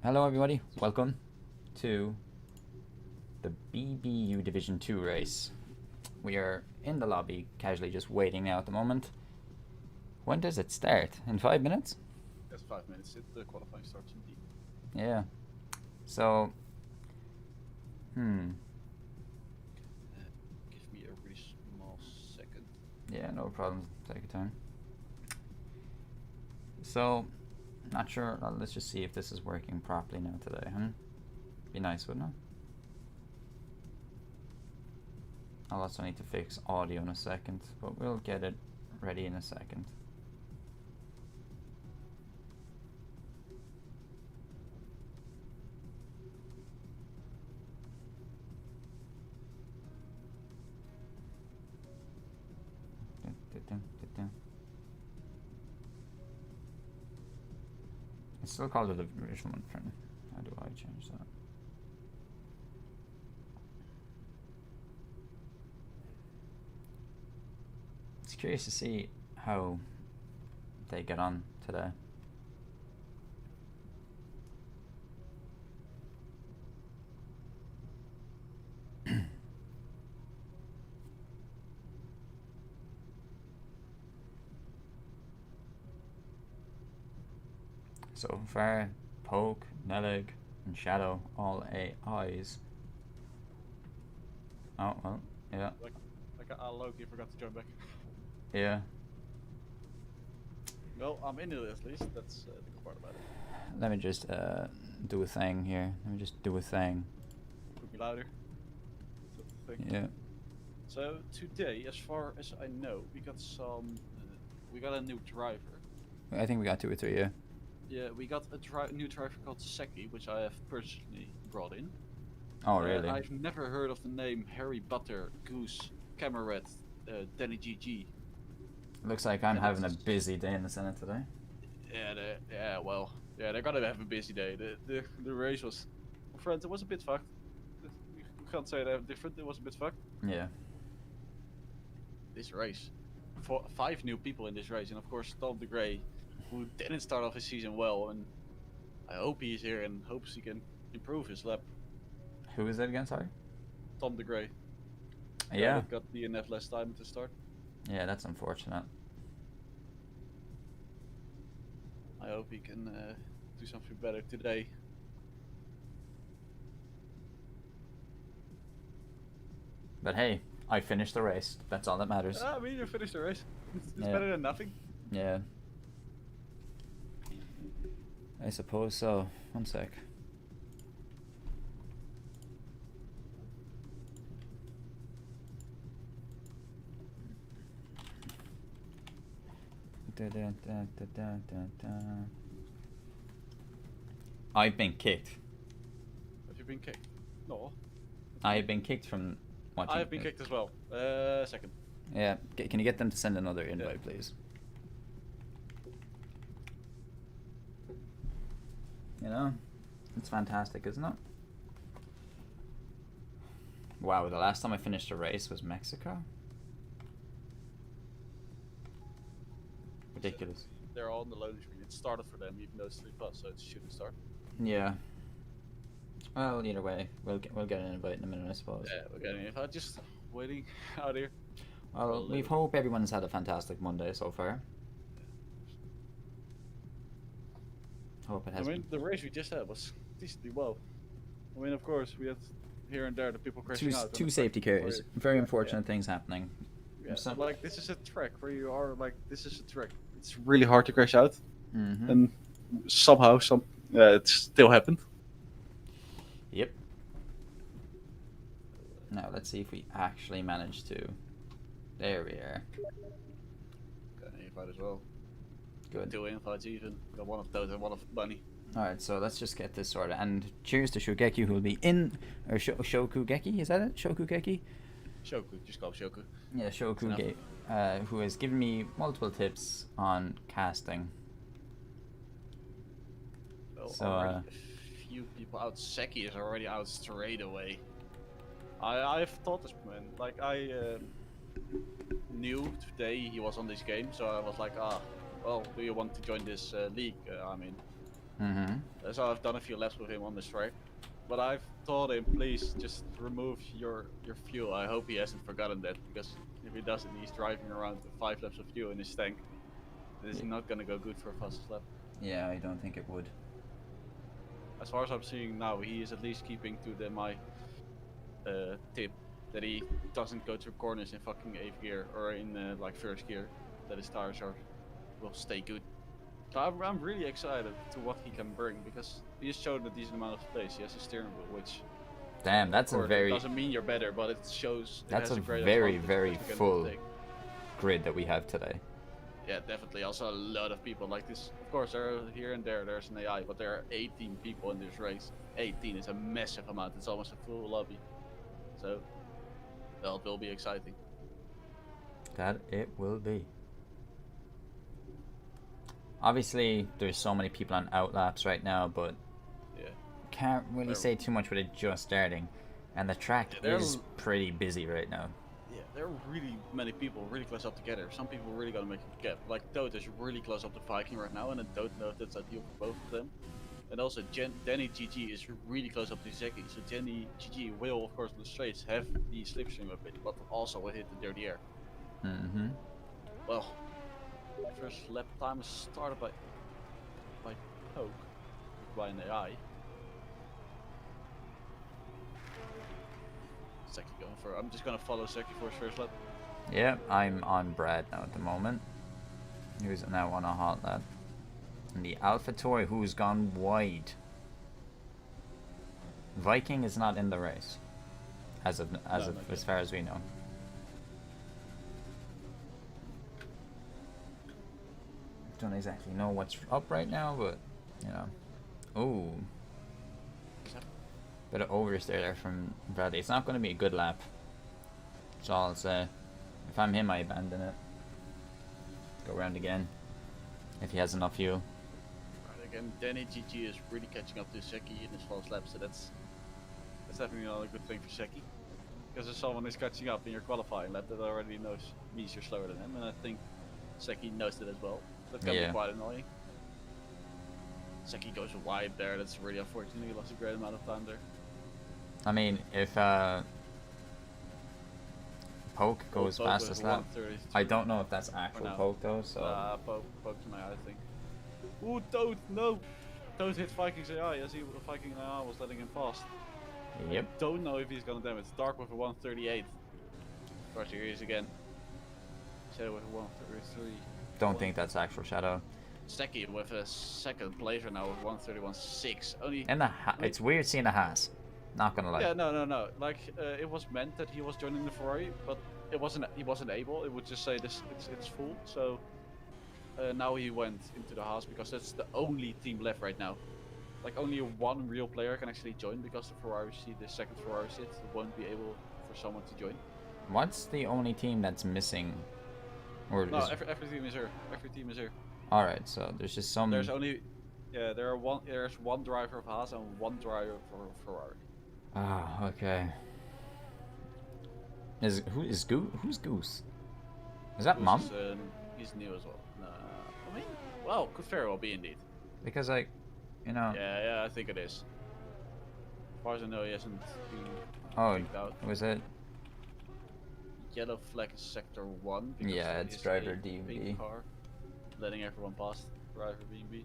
Hello everybody, welcome to the BBU Division 2 race. We are in the lobby, casually just waiting now at the moment. When does it start? In 5 minutes? Yes, 5 minutes. The qualifying starts indeed. Yeah. So, Give me a really small second. yeah, no problem. Take your time. So, not sure. Let's just see if this is working properly now today, huh? Be nice, wouldn't it? I'll also need to fix audio in a second, but we'll get it ready in a second. It's still called the original one. How do I change that? It's curious to see how they get on today. So far, Poke, Nelig, and Shadow, all AIs. Oh, well, yeah. Like Loki forgot to join back. Yeah. Well, I'm in it at least. That's the good part about it. Let me just do a thing here. Let me just do a thing. Could be louder. Yeah. So today, as far as I know, we got we got a new driver. I think we got 2 or 3, yeah. Yeah, we got a new driver called Seki, which I have personally brought in. Oh, really? I've never heard of the name Harry Butter, Goose, Cameron, Danny GG. Looks like I'm having a busy day in the Senate today. Yeah, they're gonna have a busy day. The race was, friends, it was a bit fucked. You can't say that different. It was a bit fucked. Yeah. This race, 5 new people in this race, and of course Tom the Grey, who didn't start off his season well, and I hope he's here and hopes he can improve his lap. Who is it again, sorry? Tom the Grey. Yeah. Got DNF last time at the start. Yeah, that's unfortunate. I hope he can do something better today. But hey, I finished the race. That's all that matters. I mean, you finished the race. It's Yeah. better than nothing. Yeah. I suppose so. One sec. I've been kicked. Have you been kicked? No. I've been kicked from watching. I have been kicked as well. Second. Yeah. Can you get them to send another invite, please? You know, it's fantastic, isn't it? Wow, the last time I finished a race was Mexico. Ridiculous. They're all on the loading screen. It started for them, even though it's 3+, so it shouldn't start. Yeah. Well, either way, we'll get an invite in a minute, I suppose. Yeah, we're getting it. I'm just waiting out here. Well, we hope everyone's had a fantastic Monday so far. Hope it has. I mean, the race we just had was decently well. I mean, of course, we had here and there the people crashing out. Two safety cars. Very unfortunate things happening. Yeah, like this is a track where you are like, this is a track. It's really hard to crash out, and somehow it still happened. Yep. Now let's see if we actually manage to. There we are. Got an invite as well. Good. 2 invites even. Got one of those and one of Bunny. Alright, so let's just get this sorted. And cheers to Shogeki, who will be in. Or Shokugeki, is that it? Shokugeki? Shoku, just call him Shoku. Yeah, Shokugeki. Who has given me multiple tips on casting. Well, So, a few people out. Seki is already out straight away. I've thought this, man. Like, I knew today he was on this game, so I was like, well, do you want to join this league I'm in? Mm-hmm. So I've done a few laps with him on this track. But I've told him, please just remove your fuel. I hope he hasn't forgotten that, because if he doesn't, he's driving around with 5 laps of fuel in his tank. This is not gonna go good for a fastest lap. Yeah, I don't think it would. As far as I'm seeing now, he is at least keeping to my tip that he doesn't go through corners in fucking 8th gear or in like 1st gear. That his tires will stay good. So I'm really excited to what he can bring, because he has shown a decent amount of space. He has a steering wheel, which Damn, that's a very... doesn't mean you're better, but it shows... That's it has a great very, advantage very that you can full take. grid that we have today. Yeah, definitely. Also, a lot of people like this. Of course, there are here and there's an AI, but there are 18 people in this race. 18 is a massive amount. It's almost a full lobby. So, well, it will be exciting. That it will be. Obviously, there's so many people on outlaps right now, but Yeah, can't really say too much with it just starting. And the track is pretty busy right now. yeah, there are really many people really close up together. Some people really gonna make a gap. Like Toad is really close up to Viking right now, and I don't know if that's ideal for both of them. And also Danny GG is really close up to Zeki. So Danny GG will, of course, on the straights have the slipstream a bit, but also will hit the dirty air. Mm-hmm. Well, first lap time is started by Poke, by an AI. Seki going for. I'm just gonna follow Seki for his first lap. Yeah, I'm on Brad now at the moment. Who's now on a hot lap. And the AlphaTauri, who's gone wide. Viking is not in the race, as far as we know. Don't exactly know what's up right now, but you know. Oh, bit of oversteer there from Bradley. It's not going to be a good lap. That's all I'll say. If I'm him, I abandon it. Go around again. If he has enough fuel. Right, again, Danny GG is really catching up to Seki in his false lap, so that's definitely not a good thing for Seki. Because if someone is catching up in your qualifying lap, that already means you're slower than him, and I think Seki knows that as well. That can be quite annoying. Seki goes wide there, that's really unfortunate. He lost a great amount of time there. I mean, if Poke goes past this lap, I don't know if that's actual Poke though, so... Poke's my eye, I think. Ooh, Toad, no! Toad hit Viking's AI as Viking AI was letting him pass. Yep. I don't know if he's gonna damage. Dark with a 138. Of course, here he is again. Shadow with a 133. Don't think that's actual Shadow. Seki with a second place right now with 131.6. Only. And it's weird seeing a Haas. Not gonna lie. Yeah, no. Like it was meant that he was joining the Ferrari, but it wasn't. He wasn't able. It would just say this. It's full. So now he went into the Haas because that's the only team left right now. Like only one real player can actually join because the Ferrari seat, the second Ferrari seat, won't be able for someone to join. What's the only team that's missing? Or no, every team is here. Every team is here. All right, so there's just some. There's only, yeah, there's one driver of Haas and one driver for Ferrari. Ah, okay. Who's Goose? Is that Goose Mom? He's new as well. I mean, well, could very well be indeed. Because like, you know. Yeah, I think it is. As far as I know, he hasn't been kicked out. Was it? Yellow flag is sector 1. Yeah, it's driver DB. Car, letting everyone pass. Driver BB.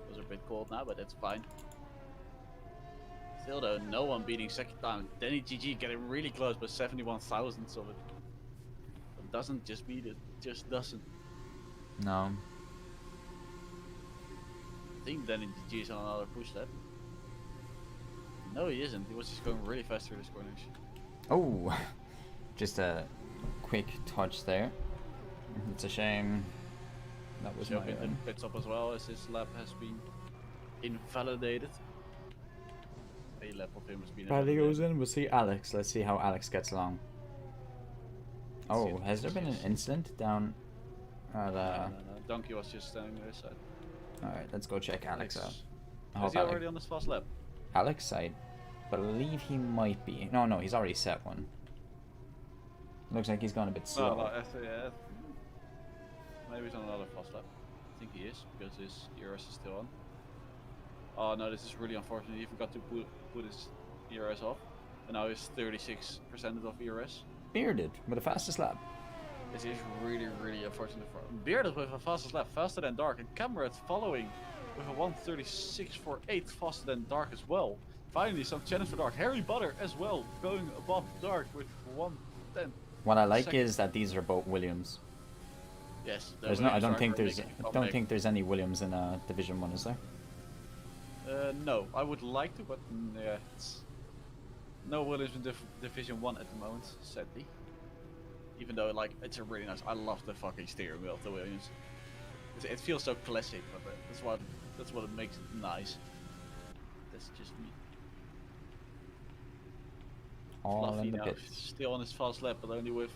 Those are a bit cold now, but that's fine. Still though, no one beating second time. Danny GG getting really close, but 71 thousandths of it. It doesn't just beat it, just doesn't. No. I think Danny GG is on another push lap. No, he isn't. He was just going really fast through this corners. Oh, just a quick touch there. It's a shame. That was my pits up as well, as his lap has been invalidated. A lap of him has been Bradley goes in. We'll see Alex. Let's see how Alex gets along. Oh, has there been an incident down at No. Donkey was just standing on his side. Alright, let's go check Alex out. Is he already on this fast lap? Alex, I believe he might be. No, he's already set one. Looks like he's gone a bit slow. Yeah. Maybe he's on another fast lap. think he is, because his ERS is still on. Oh no, this is really unfortunate. He forgot to put his ERS off. And now he's 36% of ERS. Bearded with the fastest lap. This is really, really unfortunate for him. Bearded with a fastest lap, faster than Dark. And Cameron following with a 1:36.48, faster than Dark as well. Finally, some challenge for Dark. Harry Butter as well, going above Dark with 1:10. What I like is that these are both Williams. Yes. There's no. I don't think there's any Williams in Division 1, is there? No, I would like to, but yeah, it's no Williams in Division 1 at the moment, sadly. Even though, like, it's a really nice. I love the fucking steering wheel of the Williams. It feels so classic, but that's what it makes it nice. That's just me. All Fluffy in the now, pits. still on his fast lap, but only with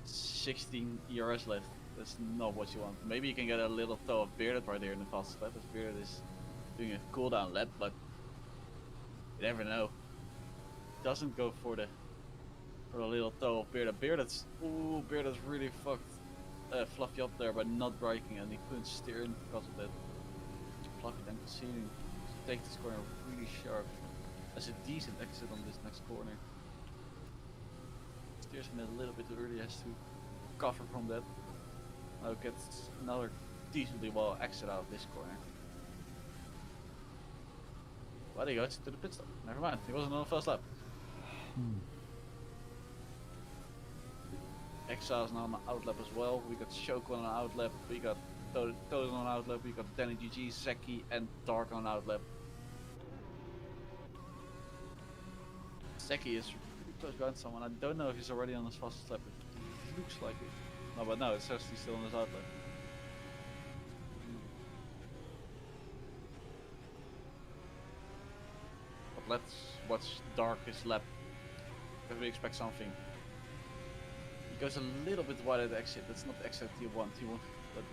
16 ERS left. That's not what you want. Maybe you can get a little toe of Bearded right there in the fastest lap, as Bearded is doing a cooldown lap, but you never know. Doesn't go for the little toe of Bearded. Bearded's really fucked Fluffy up there by not braking, and he couldn't steer in because of that. Fluffy then proceeding to take this corner really sharp. That's a decent exit on this next corner. Steers in a little bit too early, has to cover from that. Now gets another decently well exit out of this corner. But he goes to the pit stop. Never mind, he wasn't on the first lap. Exile's now on the outlap as well. We got Shoko on an outlap, we got Toad on an outlap, we got Danny GG, Zeki, and Dark on an outlap. Zeki is really close behind someone. I don't know if he's already on his fastest lap. It looks like it. No, but no, it says he's still on his outlap. But let's watch Dark's lap, because we expect something. He goes a little bit wide at the exit. That's not the exit you want. But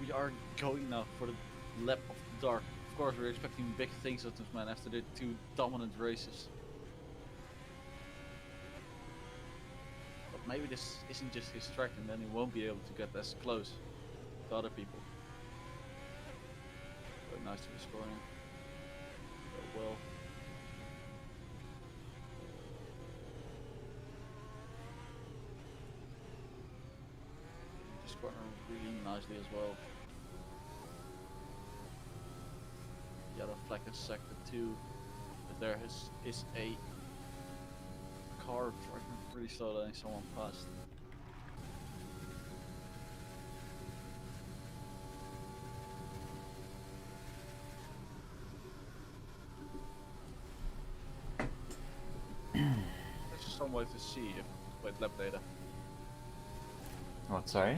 we are going now for the lap of Dark. Of course, we're expecting big things of this man after the two dominant races. But maybe this isn't just his track, and then he won't be able to get as close to other people. Very nice to be scoring. Very well. This corner really nicely as well. Yellow flag in sector 2. But there is a car driving pretty slow, letting someone past. There's just some way to see if with lap data. What? Sorry.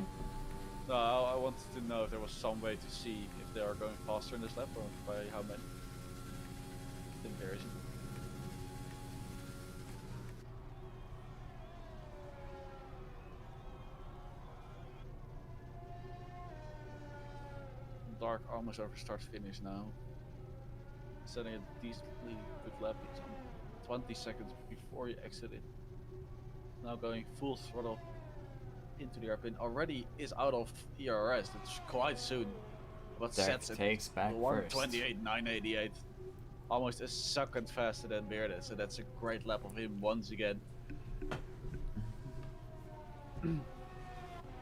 No, I wanted to know if there was some way to see if they are going faster in this lap or by how many. Didn't there isn't. Dark almost over start finish now. Setting a decently good lap. It's on 20 seconds before you exit it. Now going full throttle into the airplane. Already is out of ERS. That's quite soon. But sets it takes back 1:28.988. Almost a second faster than Bearded. So that's a great lap of him once again.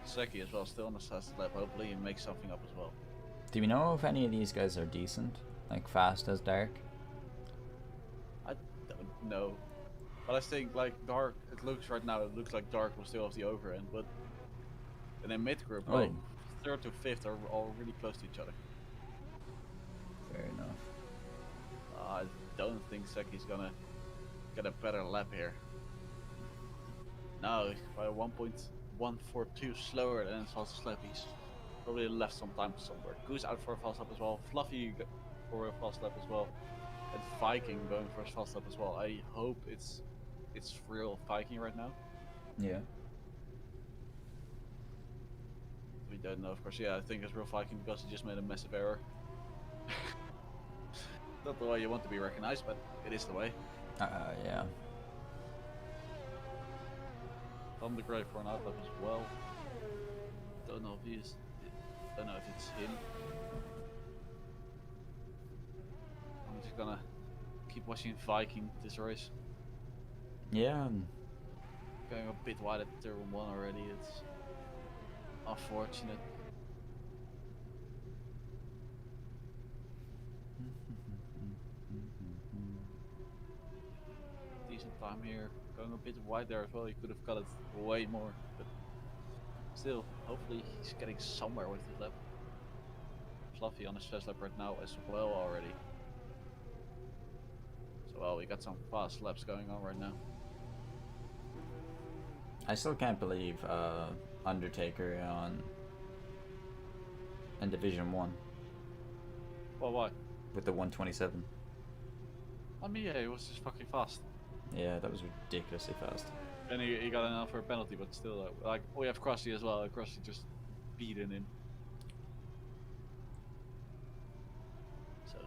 Zeki as well, still on the fastest lap. Hopefully he makes something up as well. Do we know if any of these guys are decent? Like fast as Dark? I don't know. But I think like Dark, it looks right now, it looks like Dark will still have the over end, but in the mid group, Oh. like 3rd to 5th are all really close to each other. Fair enough. I don't think Zeki's gonna get a better lap here. No, by 1.142 slower than his fastest lap. He's probably left some time somewhere. Goose out for a fast lap as well. Fluffy for a fast lap as well. And Viking going for his fast lap as well. I hope it's real Viking right now. Yeah. We don't know, of course. Yeah, I think it's real Viking because he just made a massive error. Not the way you want to be recognized, but it is the way. Yeah. Tom the Grey for an outlap as well. Don't know if he's Don't know if it's him. I'm just gonna keep watching Viking this race. Yeah. Going a bit wide at turn 1 already. It's unfortunate. Decent time here. Going a bit wide there as well. He could have got it way more, but still, hopefully he's getting somewhere with his lap. Fluffy on his first lap right now as well already. So well, we got some fast laps going on right now. I still can't believe Undertaker in Division 1 Well, why? with the 127. I mean, yeah, he was just fucking fast. Yeah, that was ridiculously fast. And he got an for a penalty, but still, like we have Krusty as well. Krusty just beating him. So.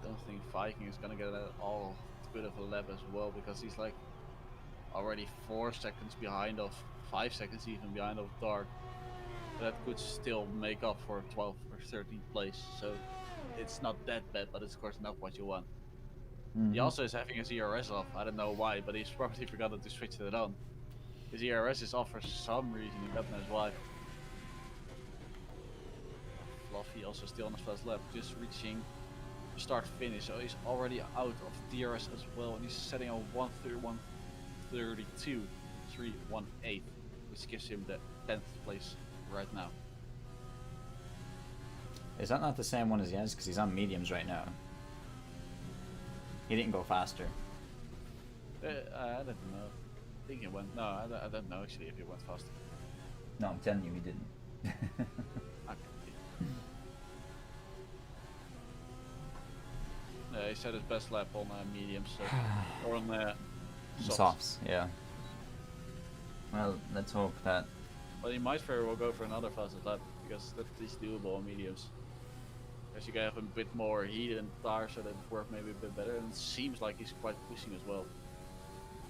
Don't think Viking is gonna get all good of a lap as well, because he's like already 4 seconds behind of 5 seconds even behind of Dark. That could still make up for 12th or 13th place, so it's not that bad, but it's of course not what you want. He also is having his ERS off. I don't know why, but he's probably forgotten to switch it on. His ERS is off for some reason, and God knows why. Fluffy also still on his first lap, just reaching start finish, so he's already out of DRS as well, and he's setting a 1:32.318, which gives him the 10th place right now. Is that not the same one as he has? Because he's on mediums right now. He didn't go faster. I don't know. I think he went. No, I don't know actually if he went faster. No, I'm telling you, he didn't. Yeah, he set his best lap on mediums, so, or on softs. Softs, yeah. Well, let's hope that. But he might very well go for another fastest lap, because that is doable on mediums. Because you can have a bit more heat and tire, so that it works maybe a bit better. And it seems like he's quite pushing as well.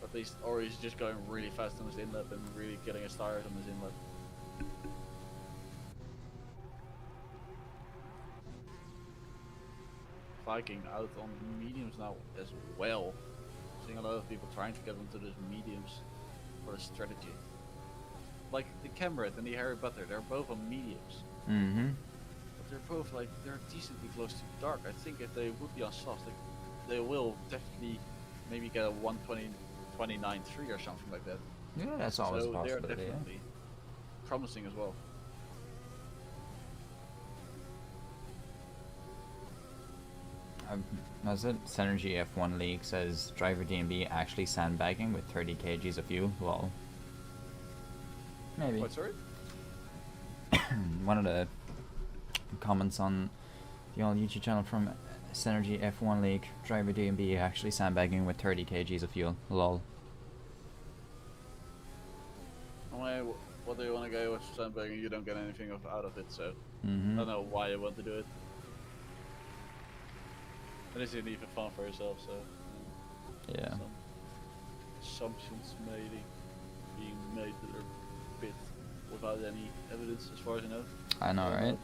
At least, or he's just going really fast on his inlet and really getting his tires on his inlet. Viking out on mediums now as well. Seeing a lot of people trying to get onto those mediums for a strategy. Like the Cameron and the Harry Butter, they're both on mediums. Mm-hmm. But they're both like, they're decently close to dark. I think if they would be on soft, they will definitely maybe get a 1:20.29.3 or something like that. Yeah, that's always a So they're possibility. definitely promising as well. As it Synergy F1 League says, driver DMB actually sandbagging with 30 kgs of fuel. Lol. Maybe. What, sorry? One of the comments on the old YouTube channel from Synergy F1 League, driver DMB actually sandbagging with 30 kgs of fuel. Lol. What do you want to go with sandbagging? You don't get anything out of it, so I Mm-hmm. don't know why you want to do it. And this isn't even fun for yourself, so Yeah. some assumptions being made that are a bit without any evidence, as far as I know. I know, right?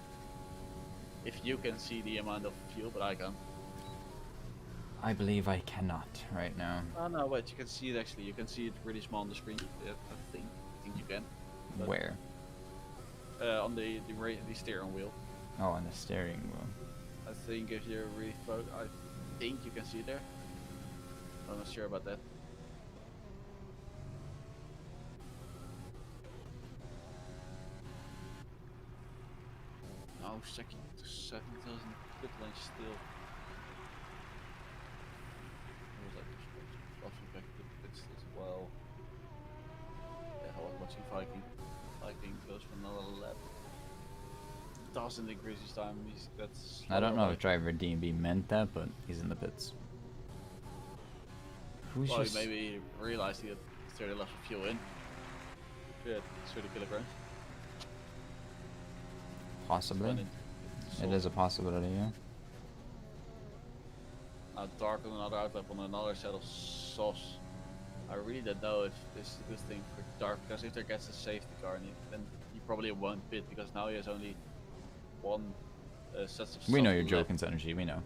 If you can see the amount of fuel, but I can't. I believe I cannot right now. Oh no, wait, you can see it actually. You can see it really small on the screen. Yeah, I think you can. But, Where? on the steering wheel. Oh, on the steering wheel. I think if you're really focused, I think you can see it there. I'm not sure about that. No, second to 7,000 pit lane still. It was like Fluffy back to the pits as well. Yeah, I was watching Viking. Viking goes for another lap. Doesn't increase his time. That's. I don't know if driver DMB meant that, but he's in the pits. Who's Well, just maybe he realized he had 30 left of fuel in. Yeah, 30 kilograms. possibly? Running. It is a possibility, yeah. Dark on another outlap on another set of sauce. I really don't know if this is a good thing for Dark, because if there gets a safety car in it, then he probably won't pit, because now he has only one set of We know soft you're left. joking, Synergy. We know.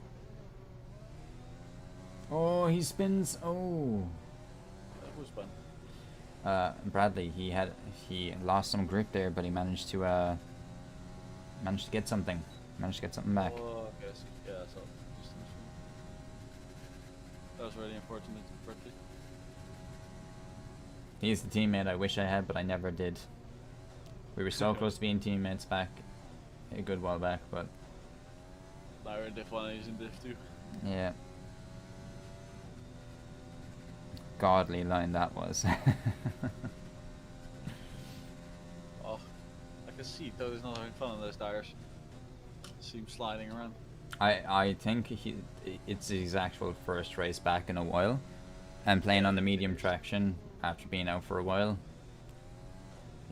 Oh, he spins. Oh. Who's fun? Bradley. He lost some grip there, but he managed to get something. Managed to get something back. Oh, okay, I see. Yeah, so that was really unfortunate, Berkeley. He's the teammate I wish I had, but I never did. We were so close to being teammates back a good while back, but Now we're in Div1 and he's in Div2. yeah. Godly line that was. Oh, I can see Toad is not having fun on those tires. See him sliding around. I think it's his actual first race back in a while, and playing on the medium traction after being out for a while.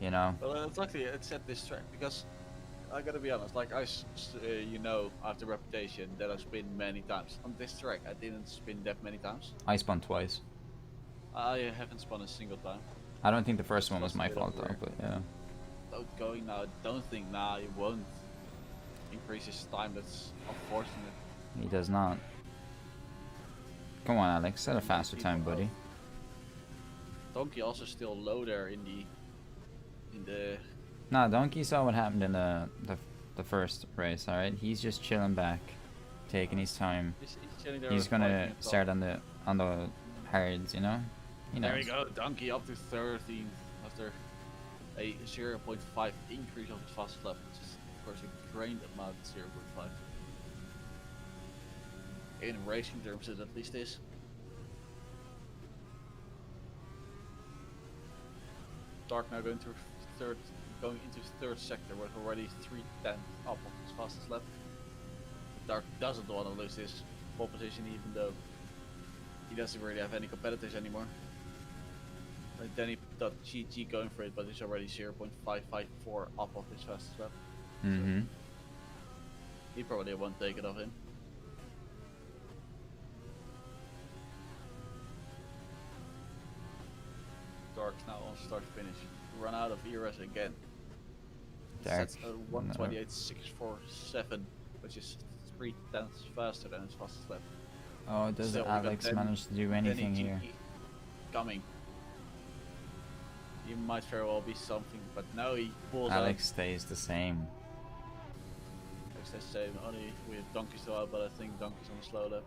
You know. Well, it's luckily it's at this track, because I gotta be honest, like I have the reputation that I spin many times. On this track, I didn't spin that many times. I spun twice. I haven't spun a single time. I don't think the first one was my fault though, but yeah. Without going now, I don't think he won't increase his time. That's unfortunate. He does not. Come on, Alex, set a faster time, buddy. Donkey also still low there in the. Nah, Donkey saw what happened in the first race. All right, he's just chilling back, taking his time. He's chilling there. He's gonna start on the hards, you know. He knows. There we go, Donkey up to 13 after a 0.5 increase of his fastest lap, which is of course a great amount of 0.5. In racing terms, it at least is. Dark now going into his third sector with already 3/10 up on his fastest lap. Dark doesn't want to lose his pole position, even though he doesn't really have any competitors anymore. And then he got GG going for it, but he's already 0.554 up of his fastest lap. Mm-hmm. So he probably won't take it off him. Dark's now on start finish. Run out of ERS again. Dark. Sets a 128.647, which is 3/10 faster than his fastest lap. Oh, does Still, we got Alex Danny- manage to do anything Danny here? GG coming. He might very well be something, but no, he pulls Alex stays the same. out. Looks the same. Only we have Donkey still out, but I think Donkey's on a slow lap.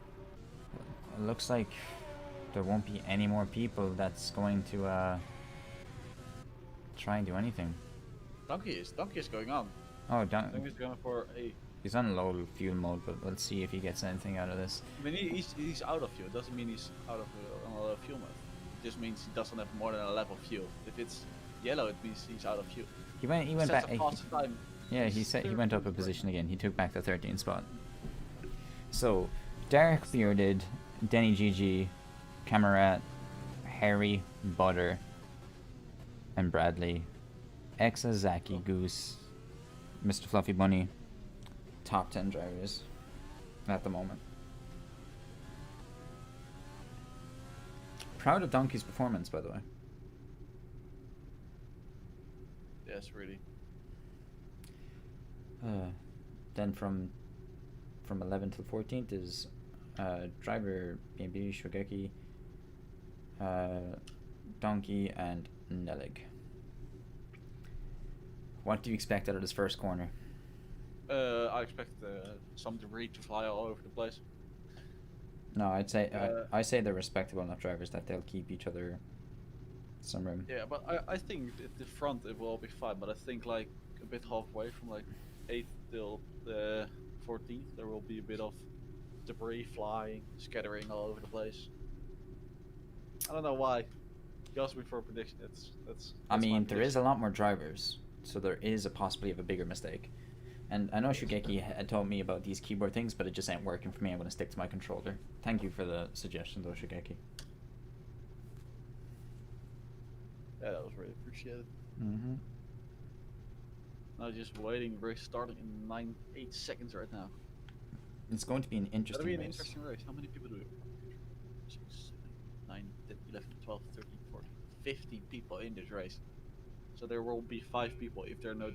It looks like there won't be any more people that's going to try and do anything. Donkey is going on. Oh, Donkey's going for a. he's on low fuel mode, but let's see if he gets anything out of this. I mean, he's out of fuel. It doesn't mean he's out of on a low fuel mode. It just means he doesn't have more than a lap of fuel. If it's yellow, it means he's out of fuel. He went Sets back. a faster time. Yeah, he said he went up a position again. He took back the 13th spot. So, Dark Bearded, Denny GG, Camerat, Harry, Butter, and Bradley, Exa, Zaki, Goose, Mr. Fluffy Bunny, top 10 drivers at the moment. Proud of Donkey's performance, by the way. Yes, really. Then from 11 till 14th is driver BBU, Shogeki, Donkey, and Nelig. What do you expect out of this first corner? I expect some debris to fly all over the place. No, I'd say I say they're respectable enough drivers that they'll keep each other some room. Yeah, but I think at the front it will all be fine. But I think like a bit halfway from like 8th till 14th, there will be a bit of debris flying, scattering all over the place. I don't know why. You asked me for a prediction. I mean, there is a lot more drivers, so there is a possibility of a bigger mistake. And I know Shugeki had told me about these keyboard things, but it just ain't working for me. I'm going to stick to my controller. Thank you for the suggestion, though, Shugeki. Yeah, that was really appreciated. Mm-hmm. Now just waiting, race starting in 8 seconds right now. It's going to be an interesting That'll be an race. interesting race. How many people do we have? 6, 7, 9, 10, 11, 12, 13, 50 people in this race. So there will be 5 people if there are no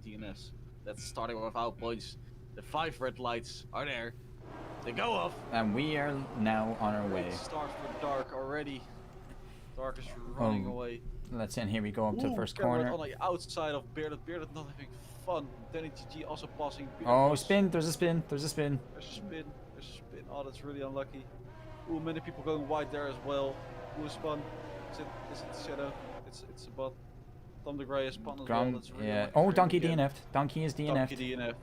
DNS. That's starting without points. The 5 red lights are there. They go off. And we are now on our way. Great start for Dark already. Dark is running away. Let's in. Here we go up to the first Carrot corner. on the outside of Bearded. Bearded not having fun. Danny GG also passing. Oh, spin. There's a spin. There's a spin. There's a spin. There's a spin. Oh, that's really unlucky. Ooh, many people going wide there as well. Who is spun? Is it Shadow? It's a bot. Tom the Grey is spun as well. That's really yeah. unlucky Oh, for him Donkey again. DNF'd. Donkey is DNF'd. Donkey DNF.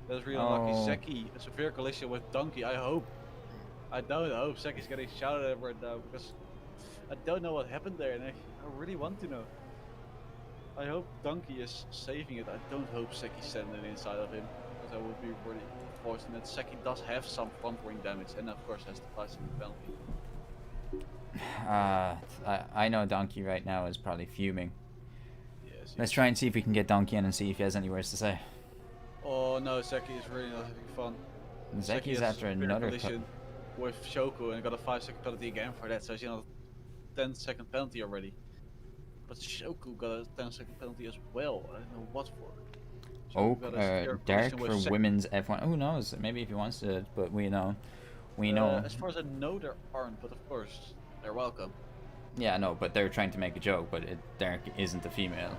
That's really unlucky. Zeki, a severe collision with Donkey. I hope. I don't hope Zeki's getting shouted at right now because I don't know what happened there and I really want to know. I hope Donkey is saving it. I don't hope Seki's sending inside of him because that would be really unfortunate. Seki does have some front wing damage and of course has to apply some penalty. I know Donkey right now is probably fuming. Yes, Let's try and see if we can get Donkey in and see if he has any words to say. Oh no, Seki is really not having fun. Zeki's after another collision with Shoku and got a 5-second penalty again for that, so he's on a 10-second penalty already. But Shoku got a 10-second penalty as well. I don't know what for. Oh, Derek for women's F1. Who knows? Maybe if he wants to, but we know. As far as I know, there aren't, but of course, they're welcome. Yeah, no, but they're trying to make a joke, but Derek isn't a female,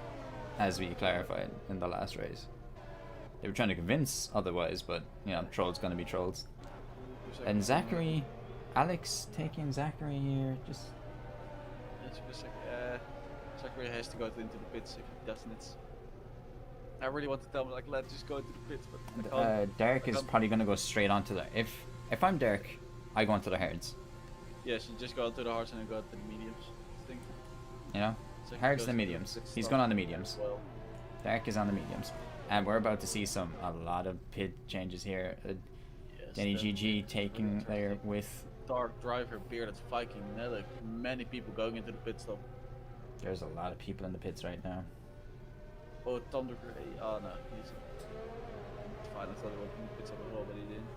as we clarified in the last race. They were trying to convince otherwise, but, you know, trolls gonna be trolls. And Zachary, Alex taking Zachary here, just... Zachary has to go into the pits. If he doesn't, I really want to tell him, like, let's just go into the pits, but Derek is probably gonna go straight onto the... If I'm Derek, I go into the hards. Yes, you just go into the hards and then go into the mediums, I think. You know? So hards and mediums. He's going on the mediums. Well. Derek is on the mediums. And we're about to see a lot of pit changes here. Danny GG taking there with... Dark Driver, Bearded Viking, Nellick, many people going into the pit stop. There's a lot of people in the pits right now. Oh, Tom the Grey. Oh no, he's fine. I thought he was in the pit stop as well, but he didn't.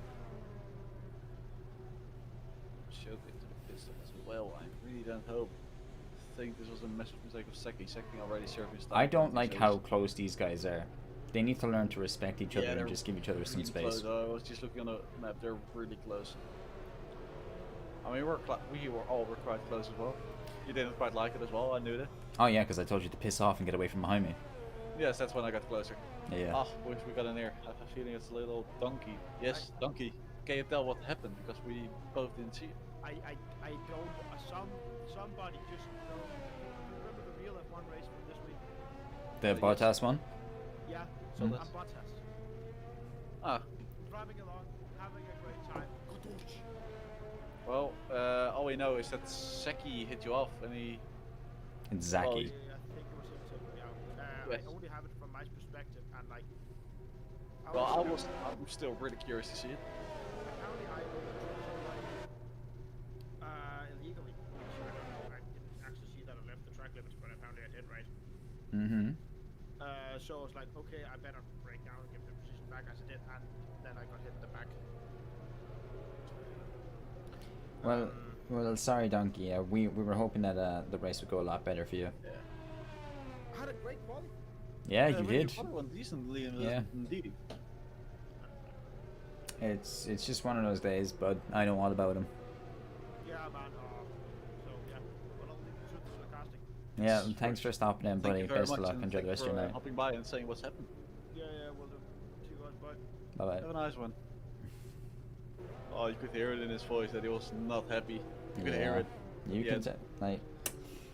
Show into the pit stop as well. I really don't hope. I think this was a massive mistake of Seki. Seki already served his time. I don't like how close these guys are. They need to learn to respect each other and just give each other really some space. Close. I was just looking on the map. They're really close. I mean, we were quite close as well. You didn't quite like it as well. I knew that. Oh yeah, because I told you to piss off and get away from behind me. Yes, that's when I got closer. Yeah. Ah, wish we got in there. I have a feeling it's a little donkey. Yes, donkey. Can you tell what happened? Because we both didn't see it. I don't. Somebody just remember the real F1 race from this week. The Bottas one? Yeah. So I'm Bottas. Ah. Driving along, having a great time. Well, all we know is that Seki hit you off, and he. It's Zaki. Well, yeah, I think it was him taking me out. Yes. I only have it from my perspective, and like. I'm still really curious to see it. Apparently, I illegally, which I don't know. I didn't actually see that I left the track limits, but apparently I did, right? Mm-hmm. So I was like, okay, I better break down and give the position back as I did, and then I got hit in the back. Well, sorry, Donkey. We were hoping that the race would go a lot better for you. Yeah. I had a great quality. Yeah, you did. Decently, yeah. Indeed. It's just one of those days, bud. I know all about him. Yeah, man. So yeah, well, I'll leave you to the casting. Yeah, well, thanks for stopping in, buddy. Best of luck. Enjoy the rest of your night. Hopping by and saying what's happened. Yeah, we'll do. See you guys. Bye. Bye bye. Have a nice one. Oh, you could hear it in his voice that he was not happy. You could hear it. You can say, like.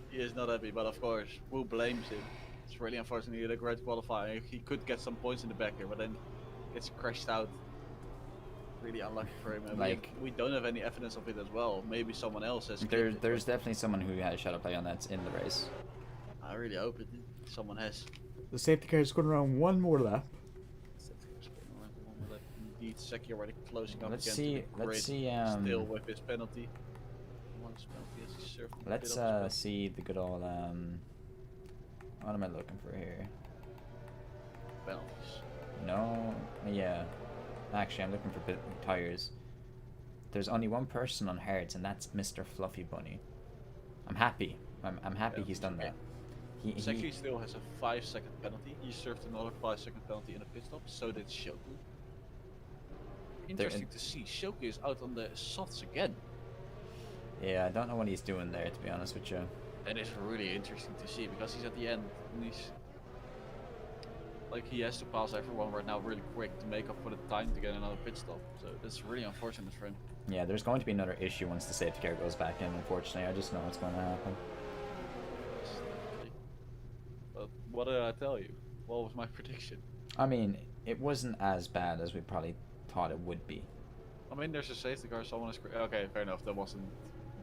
He is not happy, but of course, who blames him? It's really unfortunate. He had a great qualifying. He could get some points in the back here, but then gets crashed out. Really unlucky for him. Like, we don't have any evidence of it as well. Maybe someone else has. There's definitely someone who had a shadow play on that's in the race. I really hope someone has. The safety car is going around one more lap. Indeed, Seki already closing up. Let's see. Still with his penalty. Let's see the good old what am I looking for here? Penalties. No, yeah. Actually, I'm looking for tires. There's only one person on hards, and that's Mr. Fluffy Bunny. I'm happy. I'm happy Yeah, he's done okay. that. He Seki still has a 5-second penalty. He served another 5-second penalty in a pit stop. So did Shoku. Interesting to see. Shoku is out on the softs again. yeah, I don't know what he's doing there, to be honest with you. And it's really interesting to see because he's at the end and he's like he has to pass everyone right now really quick to make up for the time to get another pit stop. So that's really unfortunate for him. Yeah, there's going to be another issue once the safety car goes back in, unfortunately. I just know what's going to happen. Yes, definitely. But what did I tell you? What was my prediction? I mean, it wasn't as bad as we probably thought it would be. I mean, there's a safety car. Someone is okay. Fair enough. That wasn't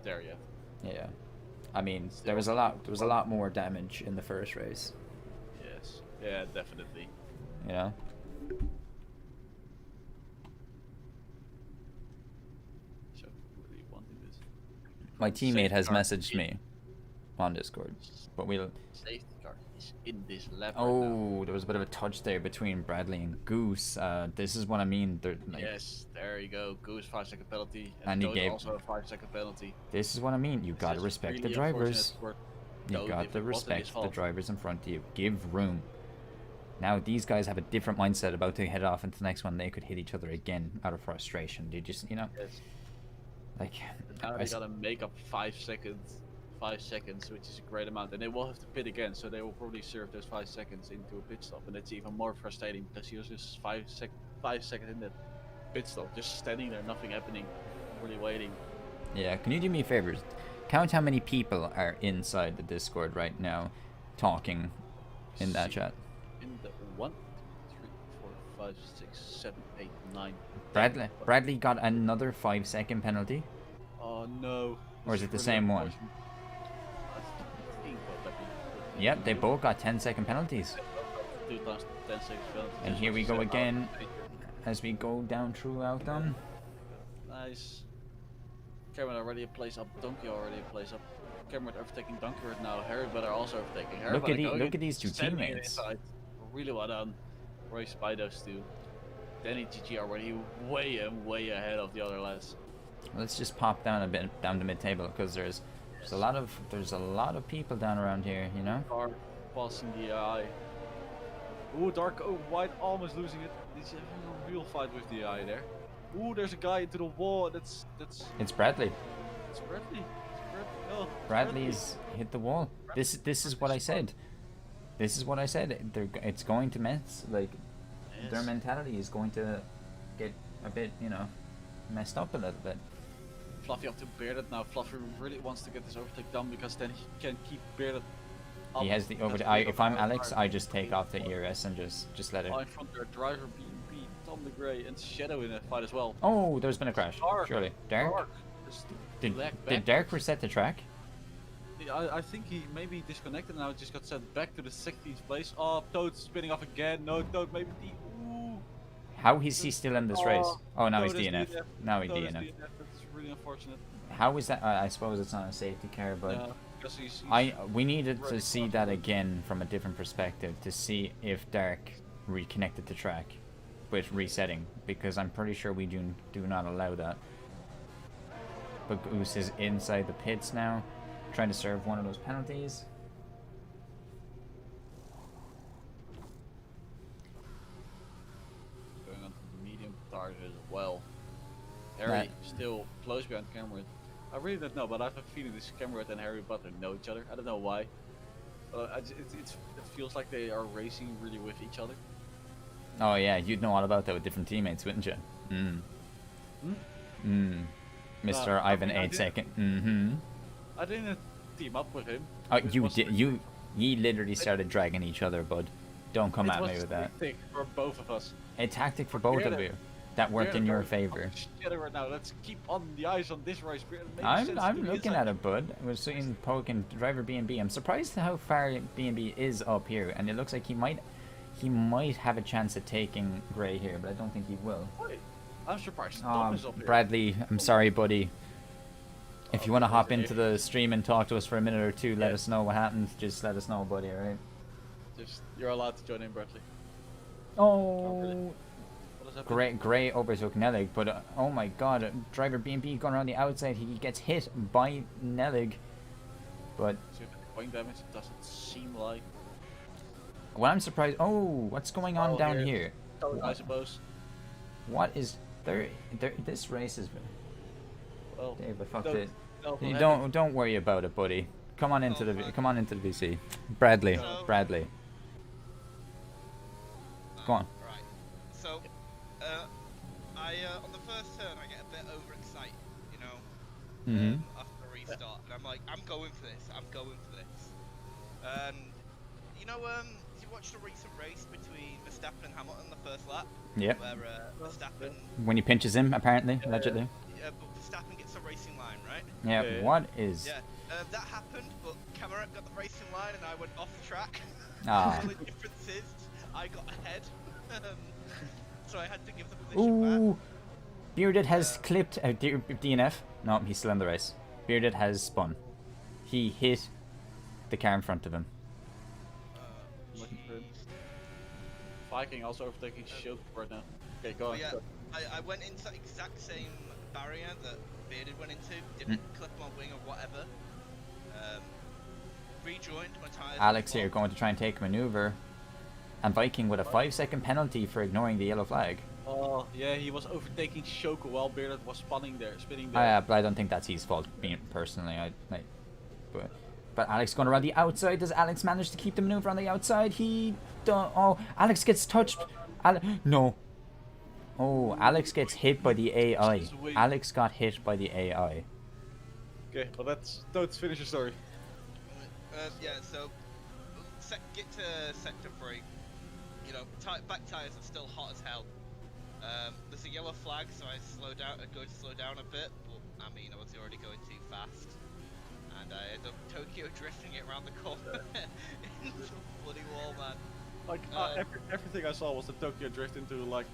there yet. Yeah. I mean, there was a lot more damage in the first race. Yes. Yeah, definitely. You know? So really wanting this. My teammate has Safety car messaged in- me on Discord. But we'll... Safety car is in this lap right now. Oh, there was a bit of a touch there between Bradley and Goose. This is what I mean. Like, Yes, there you go. Goose 5-second penalty. And he Toad gave- also a 5-second penalty. this is what I mean. You This gotta is respect really the drivers. unfortunate for You Toad got if to it wasn't his respect the fault. drivers in front of you. Give room. Now these guys have a different mindset about to head off into the next one. They could hit each other again out of frustration. They just, you know, Yes. like. Now I they s- gotta make up 5 seconds. 5 seconds, which is a great amount, and they will have to pit again, so they will probably serve those 5 seconds into a pit stop, and it's even more frustrating because he was just 5 seconds in that pit stop, just standing there, nothing happening, really waiting. Yeah, can you do me a favor? Count how many people are inside the Discord right now, talking in that See, chat. In the 1, 2, 3, 4, 5, 6, 7, 8, 9. Bradley got another 5-second penalty. Oh no. Or is This it the really same one? unfortunate. I think both have been- Yep, they both got 10-second penalties. 2 times 10 seconds penalty. And This here was we a go 7 again. out of 8. As we go down throughout them. Nice. Cameron already a place up. Donkey already a place up. Cameron overtaking Donkey right now. Harry Butter also overtaking. Harry Look at Butter going look at these two standing teammates. inside. Really well done. Race by those two. Danny GG already way ahead of the other lads. Let's just pop down a bit down the mid-table because there's a lot of people down around here, you know. Dark passing the eye. Ooh, Dark White almost losing it. He's having a real fight with the eye there. Ooh, there's a guy into the wall. That's It's Bradley. it's Bradley. It's Bradley. Oh, it's Bradley's hit the wall. This is what I said. This is what I said. It's going to mess. Like Bradley. their Yes. mentality is going to get a bit, you know, messed up a little bit. Fluffy up to Bearded now. Fluffy really wants to get this overtake done because then he can keep Bearded up. He has the over. That's If I'm really Alex, hard. I just take off the ERS and just let it. Oh, in front there, Driver B&B, Tom the Grey, and Shadow in that fight as well. Oh, there's been a crash. Dark. Surely, Dark. Just Did lag did back. Dark reset the track? I think he maybe disconnected and now just got sent back to the 16th place. Oh, Toad's spinning off again. No, Toad maybe D. Ooh. How is he still in this race? Oh, now he's Toad is DNF. DNF. Now he's Toad is DNF. That's really unfortunate. How is that? I suppose it's not a safety car, but Yeah, because he's we needed to really see far that forward. again from a different perspective to see if Dark reconnected the track with resetting, because I'm pretty sure we do not allow that. But Goose is inside the pits now, trying to serve one of those penalties. going on to the medium target as well. Harry still close behind Cameron. I really don't know, but I have a feeling this Cameron and Harry Butler know each other. I don't know why. It feels like they are racing really with each other. Oh yeah, you'd know all about that with different teammates, wouldn't you? Mr. Ivan I mean, I 8 did- second. Mm-hmm. I didn't team up with him. Oh, It you was did. a- You literally started dragging each other, bud. Don't come it at was me with that. tactic for both of us. A tactic for both of Bearded- you that worked in your favor. Together right now. Let's keep on the eyes on this race. It makes I'm sense I'm to the looking inside. at it, bud. We're seeing poking driver B&B. I'm surprised how far B&B is up here, and it looks like he might have a chance at taking Gray here, but I don't think he will. Wait, I'm surprised. Tom is up here. Bradley, I'm sorry, buddy. If you want to hop okay. into the stream and talk to us for a minute or two, let Yeah. us know what happened. Just let us know, buddy. All right. Just you're allowed to join in, Bradley. Oh. What is happening? Gray overtook Nellig, but oh my god, driver B&B going around the outside, he gets hit by Nellig. But Point damage, it doesn't seem like. what I'm surprised. Oh, what's going on down here? I suppose. What is there? This race is. Well, Dave, I fucked don't- it. don't You have don't worry about it, buddy. Come on into Oh, the fuck. come on into the VC. Bradley, So- Bradley. Go on. Right. So, I on the first turn I get a bit overexcited, you know, Mhm. after the restart, and I'm like, I'm going for this. I'm going for this. And you know, did you watch the recent race between Verstappen and Hamilton the first lap? Yep. Where Verstappen, When he pinches him, apparently, allegedly. yeah, but Verstappen gets a racing line, right? Yeah. Yeah. What is? Yeah. That happened, but Cameron got the racing line, and I went off the track. Ah. The only difference is I got ahead, so I had to give the position back. Ooh. Bearded has clipped DNF. No, he's still in the race. Bearded has spun. He hit the car in front of him. Looking for him. Jeez. Viking also overtaking Shoke right now. Okay, go on. But yeah, go. I went into that exact same barrier that Bearded went into. Didn't clip my wing or whatever. Rejoined my tires. Alex here going to try and take a maneuver. And Viking with a 5-second penalty for ignoring the yellow flag. Oh, yeah, he was overtaking Shoke while Bearded was spinning there. But I don't think that's his fault, personally. But Alex going around the outside. Does Alex manage to keep the maneuver on the outside? He don't. Oh, Alex gets touched. No. Oh, Alex gets hit by the AI. Alex got hit by the AI. Okay, well let's finish your story. Yeah, so get to sector 3. You know, back tires are still hot as hell. There's a yellow flag, so I go to slow down a bit, but I mean, I was already going too fast. And I ended up Tokyo drifting it around the corner into the bloody wall, man. Like everything I saw was the Tokyo drift into like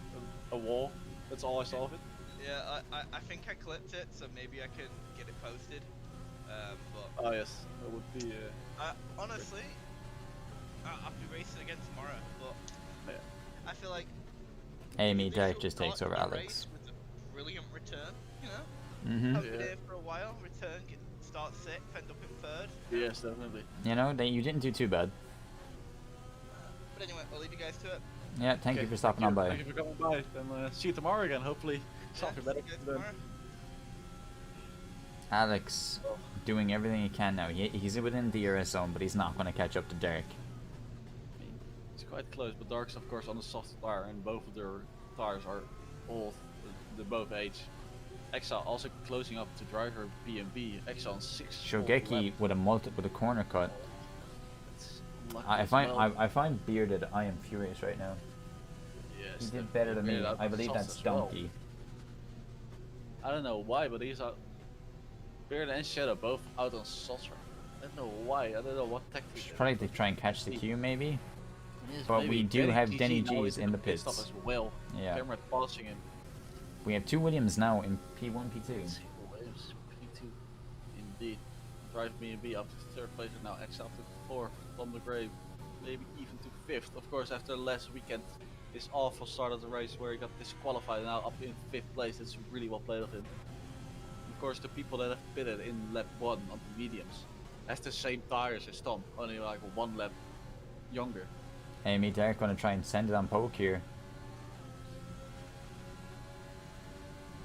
a wall. That's all I saw of it. Yeah, I think I clipped it, so maybe I can get it posted. But Oh yes, that would be. honestly, I'll be racing again tomorrow, but Yeah. I feel like Amy the Derek initial just takes start over of the Alex. race was a brilliant return, you know? Mhm. Haven't been Yeah. here for a while, start 6th, end up in 3rd. Yes, definitely. You know, you didn't do too bad. But anyway, I'll leave you guys to it. Yeah, thank you for stopping on by. Thank you for coming by. Then see you tomorrow again. Hopefully, something See you better. guys than- tomorrow. Alex doing everything he can now. He's within the DRS zone, but he's not going to catch up to Derek. I mean, it's quite close, but Dark's of course on the soft tire, and both of their tires are old. They're both age. Exa also closing up to drive her B&B. Exa on 6. Shogeki with a corner cut. I find Bearded. I am furious right now. Yes, He did better than me. Bearded I believe out that's as well. Donkey. I don't know why, but he's out. Bearded and Shadow both out on Saucer. I don't know why. I don't know what tactic. Should probably to try and catch the queue, maybe. Yes, but maybe we do have Denny now G's is in the pit stop pits. as well. Yeah. Cameron passing him. We have 2 Williams now in P1, P2. Waves P2. Indeed. Drive B&B up to 3rd place and now X up to 4th. Tom the Grey maybe even to 5th. Of course, after last weekend, this awful start of the race where he got disqualified and now up in 5th place. It's really well played of him. Of course, the people that have pitted in lap 1 on the mediums has the same tires as Tom, only like 1 lap younger. Amy Derek going to try and send it on poke here.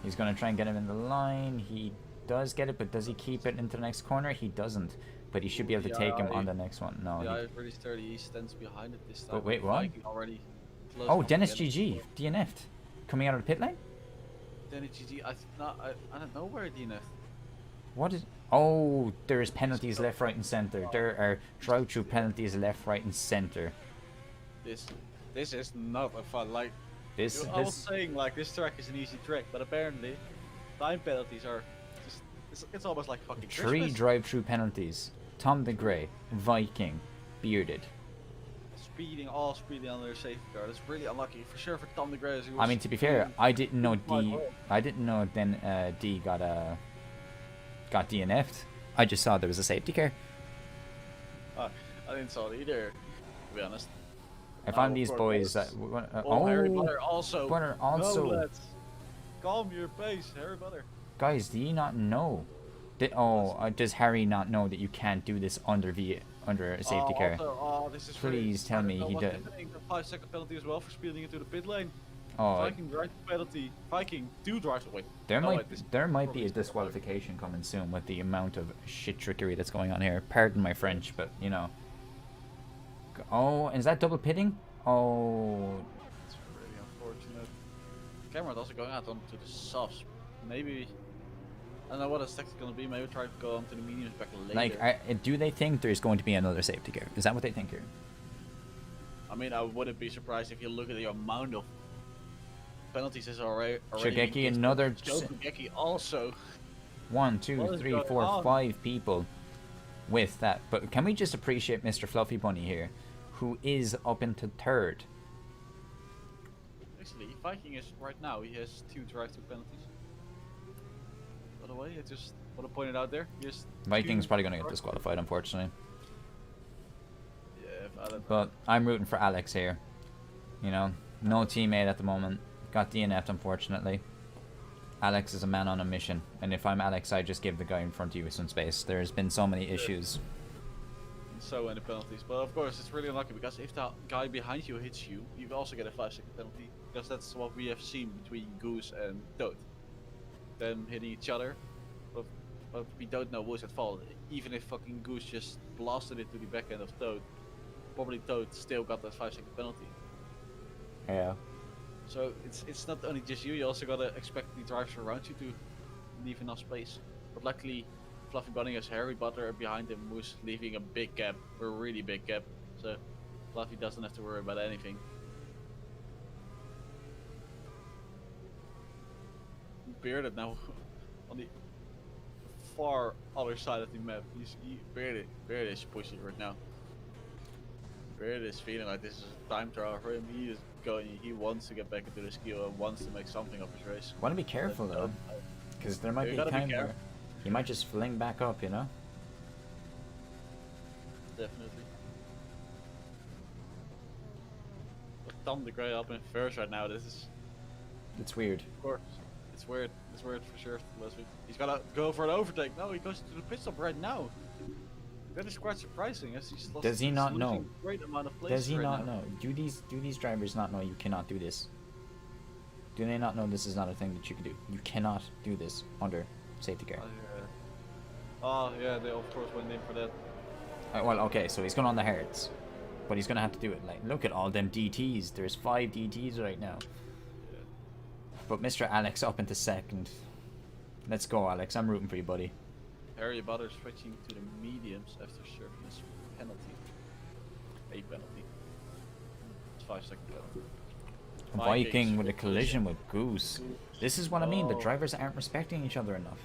He's going to try and get him in the line. He does get it, but does he keep it into the next corner? He doesn't. But he should be able to take him on the next one. No. Yeah, I've really started. He stands behind it this time. But wait, what? Viking already closed Oh, up Dennis again. GG DNF'd. Coming out of the pit lane? Dennis GG. I don't know where DNF. What is... Oh, there's penalties left, right, and centre. There are drive-through penalties left, right, and centre. This is not a fun. Like I was saying, like this track is an easy track, but apparently, time penalties are just. It's almost like fucking 3 Christmas. drive-through penalties. Tom the Grey, Viking, Bearded. Speeding on their safety car. That's really unlucky for sure for Tom the Grey. I mean, to be fair, I didn't know D got DNF'd. I just saw there was a safety car. I didn't saw it either, to be honest. If I'm these of boys, course. Harry Butter also. Butter also. No, lads. Calm your pace, Harry Butter. Guys, do you not know Does Harry not know that you can't do this under a safety car? Also, this is Please tell me he does. The 5-second penalty as well for speeding into the pit lane. Oh, Viking drive penalty. Viking 2 drives away. there might be a disqualification coming soon with the amount of shit trickery that's going on here. Pardon my French, but you know. Oh, is that double pitting? Oh, It's really unfortunate. Cameron also going out onto the softs. Maybe. I don't know what his tactic gonna be. Maybe try to go onto the mediums back later. like, do they think there's going to be another safety car? Is that what they think here? I mean, I wouldn't be surprised if you look at the amount of penalties is already. Shogeki, another. Shogeki also. 1, 2, What is 3, going 4, on? 5 people with that. But can we just appreciate Mr. Fluffy Bunny here, who is up into 3rd? Actually, Viking is right now. He has 2 drive-through penalties. By the way, I just want to point it out there. He has Viking's 2 probably going to get disqualified, unfortunately. Yeah, if Alan- But I'm rooting for Alex here. You know, no teammate at the moment. Got DNF'd, unfortunately. Alex is a man on a mission, and if I'm Alex, I just give the guy in front of you some space. There's been so many issues. so many penalties. But of course, it's really unlucky because if the guy behind you hits you, you also get a 5-second penalty. Because that's what we have seen between Goose and Toad. Them hitting each other. But we don't know who's at fault. Even if fucking Goose just blasted it to the back end of Toad, probably Toad still got that 5-second penalty. Yeah. So it's not only just you, you also gotta expect the drivers around you to leave enough space. But luckily, Fluffy Bunny has Harry Butter behind him who's leaving a big gap, a really big gap. So Fluffy doesn't have to worry about anything. Bearded now on the far other side of the map. Bearded is pushing right now. Bearded is feeling like this is a time trial for him. He is going. He wants to get back into the skill and wants to make something of his race. Want to be careful though, because there might You be a gotta be time where careful. he might just fling back up, you know? Definitely. But Tom the Grey up in first right now. This is, It's weird. of course, it's weird. It's weird for sure, Leslie. He's gotta go for an overtake. No, he goes to the pit stop right now. That is quite surprising, as he's lost. Does he he's not losing know? a great amount of places Does he right not now. know? Do these drivers not know you cannot do this? Do they not know this is not a thing that you can do? You cannot do this under safety car. Oh yeah, they of course went in for that. Well, okay, so he's going on the hards, but he's gonna have to do it. Like, look at all them DTs. There's 5 DTs right now. Yeah. But Mr. Alex up into 2nd. Let's go, Alex. I'm rooting for you, buddy. Harry Butter switching to the mediums after serving his penalty. A penalty. It's 5-second penalty. Viking with a collision with Goose. This is what I mean. The Oh. drivers aren't respecting each other enough.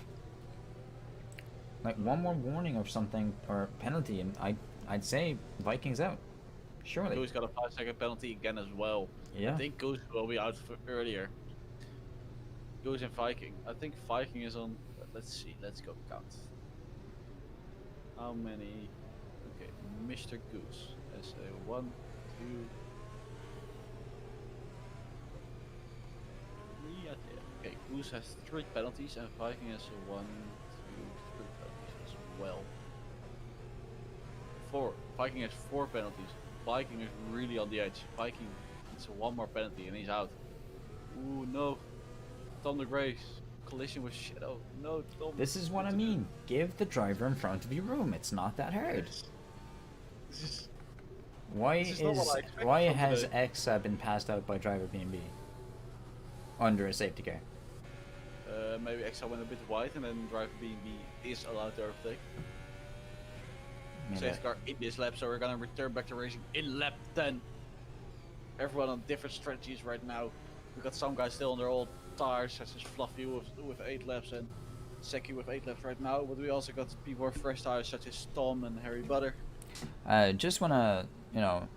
Like, one more warning or something, or penalty, and I'd say Vikings out. Surely. Goose got a 5-second penalty again as well. Yeah. I think Goose will be out for earlier. Goose and Viking. I think Viking is on. Let's see. Let's go count. How many? Okay, Mr. Goose has a 1, 2, 3. Okay, Goose has 3 penalties and Viking has a 1, 2, 3 penalties as well. 4. Viking has 4 penalties. Viking is really on the edge. Viking needs 1 more penalty and he's out. Ooh no. Tom the Grey collision with Shadow. No, Tom. This is what I mean. Give the driver in front of you room. It's not that hard. This is Why This is not what I expected why from has today. X been passed out by driver B&B under a safety car? maybe Exile went a bit wide and then driver B&B is allowed to overtake. Maybe Safety car in this lap, so we're gonna return back to racing in lap 10. Everyone on different strategies right now. We got some guys still on their old tires, such as Fluffy with 8 laps and Seki with 8 laps right now. But we also got people with fresh tires, such as Tom and Harry Butter. Just wanna, you know,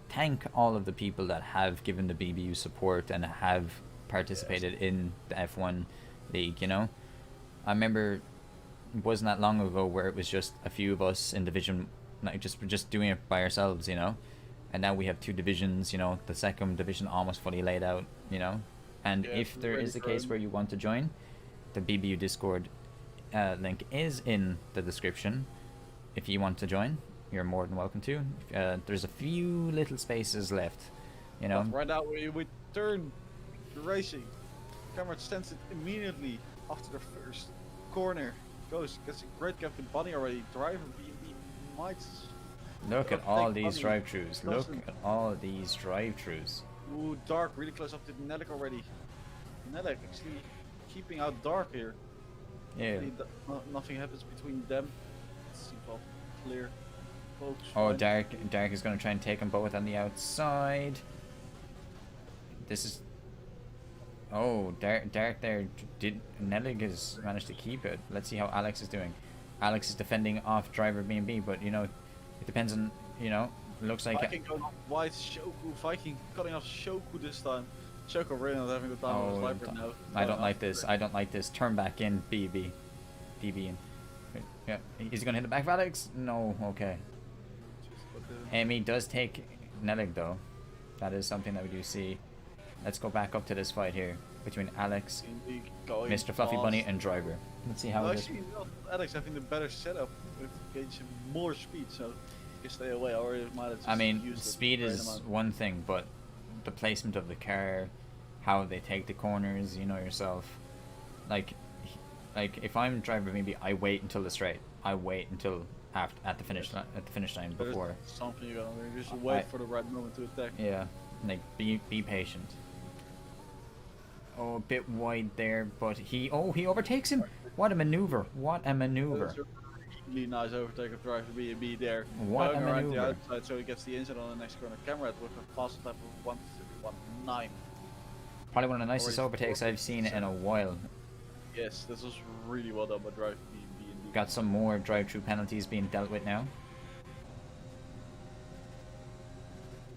thank all of the people that have given the BBU support and have participated in the F1 league. You know, I remember it wasn't that long ago where it was just a few of us in division, like just doing it by ourselves. You know, and now we have 2 divisions. You know, the second division almost fully laid out. You know, and Yeah, if there ready is a for case it. where you want to join, the BBU Discord link is in the description. If you want to join, you're more than welcome to. There's a few little spaces left, you know. But right now we turn the racing. Camera stands it immediately after the first corner. Gets a great Captain Bunny already. Driver BB might. Look at overtake all these Bunny. drive-thrus. Look at all these drive-thrus. Ooh, Dark really close up to Nelek already. Nelek actually keeping out Dark here. Yeah. Really, nothing happens between them. It seems all clear. Folks, Oh, right? Dark is going to try and take them both on the outside. This is... Oh, Dark there. Nelig has managed to keep it. Let's see how Alex is doing. Alex is defending off driver B&B, but, you know, it depends on, you know, looks like... Viking going off wide, Shoku. Viking cutting off Shoku this time. Shoku really not having the time of his life right now. I don't like this. I don't like this. Turn back in, BB. in. Yeah, is he going to hit the back of Alex? No, okay. Amy does take Nelig though. That is something that we do see. Let's go back up to this fight here between Alex, Mr. Fluffy Bunny, and Driver. Let's see how well, it is. actually, Alex having the better setup with gauging more speed, so you can stay away. Or it might have just I mean, used it speed the right is amount. one thing, but the placement of the car, how they take the corners, you know yourself. Like if I'm Driver, maybe I wait until the straight. I wait until at the finish line There's before. something you gotta do. Just wait for the right moment to attack. Yeah, like be patient. Oh, a bit wide there, but he overtakes him. What a maneuver! What a maneuver! That's a really nice overtake of Driver B&B there. What Going a around the maneuver. outside so he gets the inside on the next corner. Camera with a fast lap of 1:31.9. Probably one of the nicest Already overtakes I've seen in a while. Yes, this was really well done by Driver B&B. Got some more drive-through penalties being dealt with now.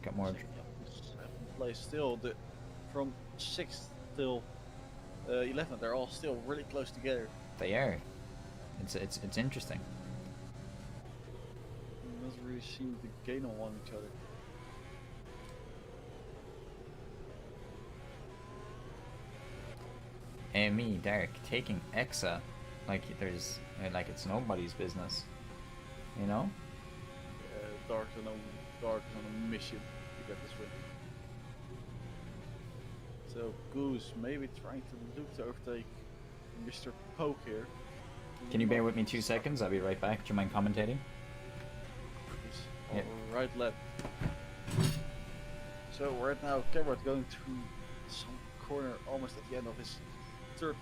Got more. Seventh place still. From 6th till 11th, they're all still really close together. They are. It's interesting. It doesn't really seem to gain on each other. Amy, Dark taking Exa like like it's nobody's business. You know? Dark is on a mission to get this win. So Goose maybe trying to look to overtake Mr. Poke here. Can you bear with me 2 seconds? I'll be right back. Do you mind commentating? Yep. Right lap. So right now Cameron going through some corner almost at the end of his 13th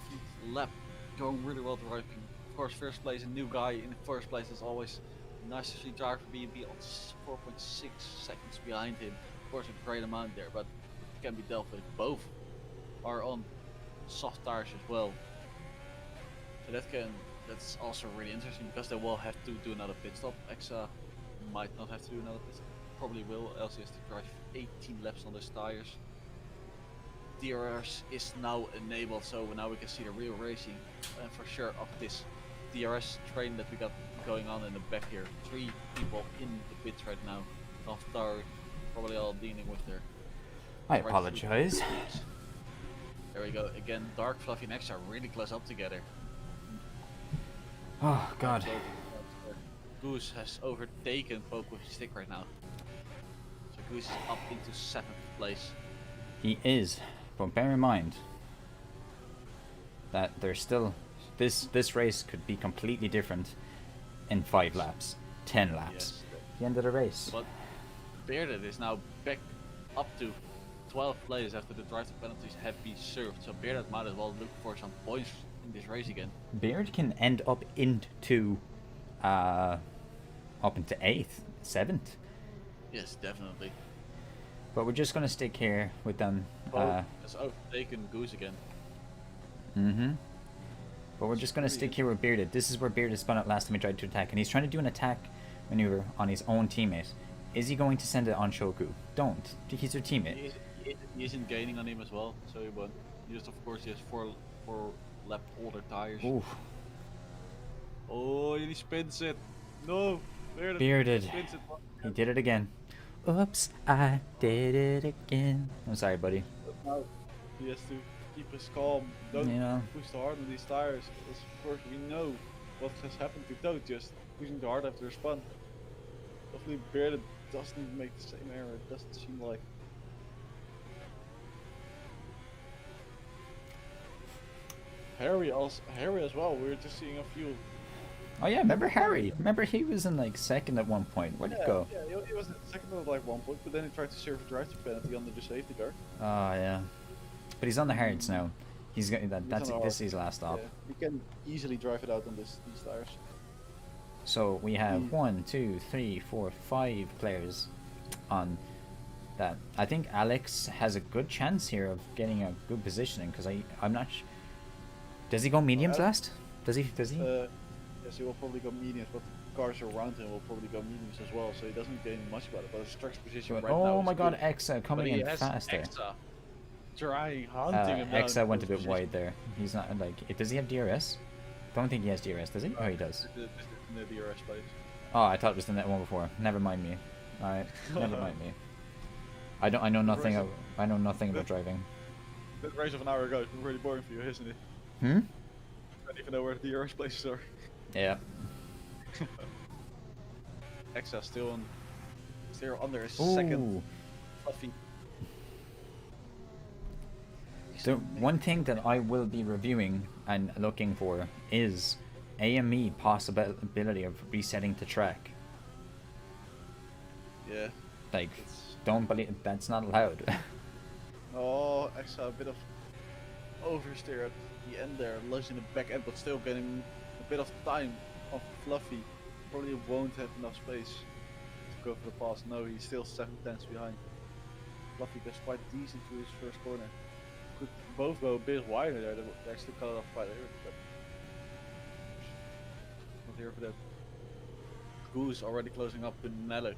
lap. Going really well driving. Of course, first place, a new guy in the first place is always nice to see Driver B&B on 4.6 seconds behind him. Of course, a great amount there, but it can be dealt with. Both are on soft tires as well. So that's also really interesting because they will have to do another pit stop. Exa might not have to do another pit stop. Probably will, else he has to drive 18 laps on those tires. DRS is now enabled, so now we can see the real racing, and for sure of this DRS train that we got going on in the back here. 3 people in the pits right now, soft tire, probably all dealing with their... I apologize. There we go, again, Dark, Fluffy and X are really close up together. Oh god. Goose has overtaken Poke with his stick right now. So Goose is up into 7th place. He is, but bear in mind that there's still this race could be completely different in 5 laps, 10 laps. Yes. The end of the race. But Bearded is now back up to 12th place after the drive penalties have been served. So Bearded might as well look for some points in this race again. Beard can end up into 8th, 7th. Yes, definitely. But we're just gonna stick here with them. Poke has overtaken Goose again. But we're just gonna stick here with Bearded. This is where Bearded spun out last time he tried to attack, and he's trying to do an attack maneuver on his own teammate. Is he going to send it on Shoku? Don't. He's your teammate. He isn't gaining on him as well, so he won't. He just, of course, he has four lap older tires. Oof. Oh, and he spins it. No, Bearded. Spins it. He did it again. Oops, I did it again. I'm sorry, buddy. Now he has to keep us calm. Don't You know. push too hard on these tires. Because of course we know what has happened to Toad just pushing too hard after a spun. Hopefully Bearded doesn't make the same error. It doesn't seem like. Harry as well. We were just seeing a few. Oh yeah, remember Harry? Remember he was in like second at one point. Where'd it go? Yeah, he was second at like 1 point, but then he tried to serve a drive-through penalty under the safety car. Oh yeah, but he's on the hards now. He's got that. That's on this is his last stop. Yeah, he can easily drive it out on these tires. So we have 1, 2, 3, 4, 5 players on that. I think Alex has a good chance here of getting a good positioning because I'm not. Does he go mediums last? Does he? Does he? Yes, he will probably go mediums, but the cars around him will probably go mediums as well, so he doesn't gain much about it. But his truck's position right now. Oh my is God, good. Exa coming in faster. Trying hunting him down. Exa went a bit wide there. He's not like. Does he have DRS? Don't think he has DRS, does he? Oh, he does. The DRS place. Oh, I thought it was the one before. Never mind me. Alright, never mind me. I know nothing. I know nothing about driving. That race of an hour ago has been really boring for you, isn't it? Hmm. I don't even know where the DRS places are. Yeah. Exa still under his second. Ooh. Fluffy. The one thing that I will be reviewing and looking for is AME possibility of resetting to track. Yeah. Like, don't believe that's not allowed. Oh, Exa a bit of oversteer at the end there, losing the back end, but still getting a bit of time off Fluffy. Probably won't have enough space to go for the pass. No, he's still 7/10 behind. Fluffy gets quite decent to his first corner. Could both go a bit wider there. They actually cut it off quite early, but not here for that. Goose already closing up with Nelly.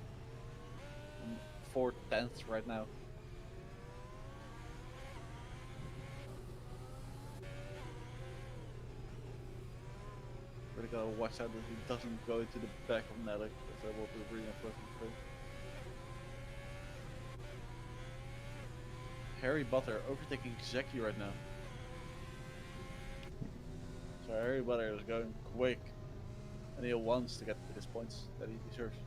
4/10 right now. Really gotta watch out that he doesn't go into the back of Nelly, because that will be really unfortunate for him. Harry Butter overtaking Zeki right now. So Harry Butter is going quick, and he wants to get his points that he deserves.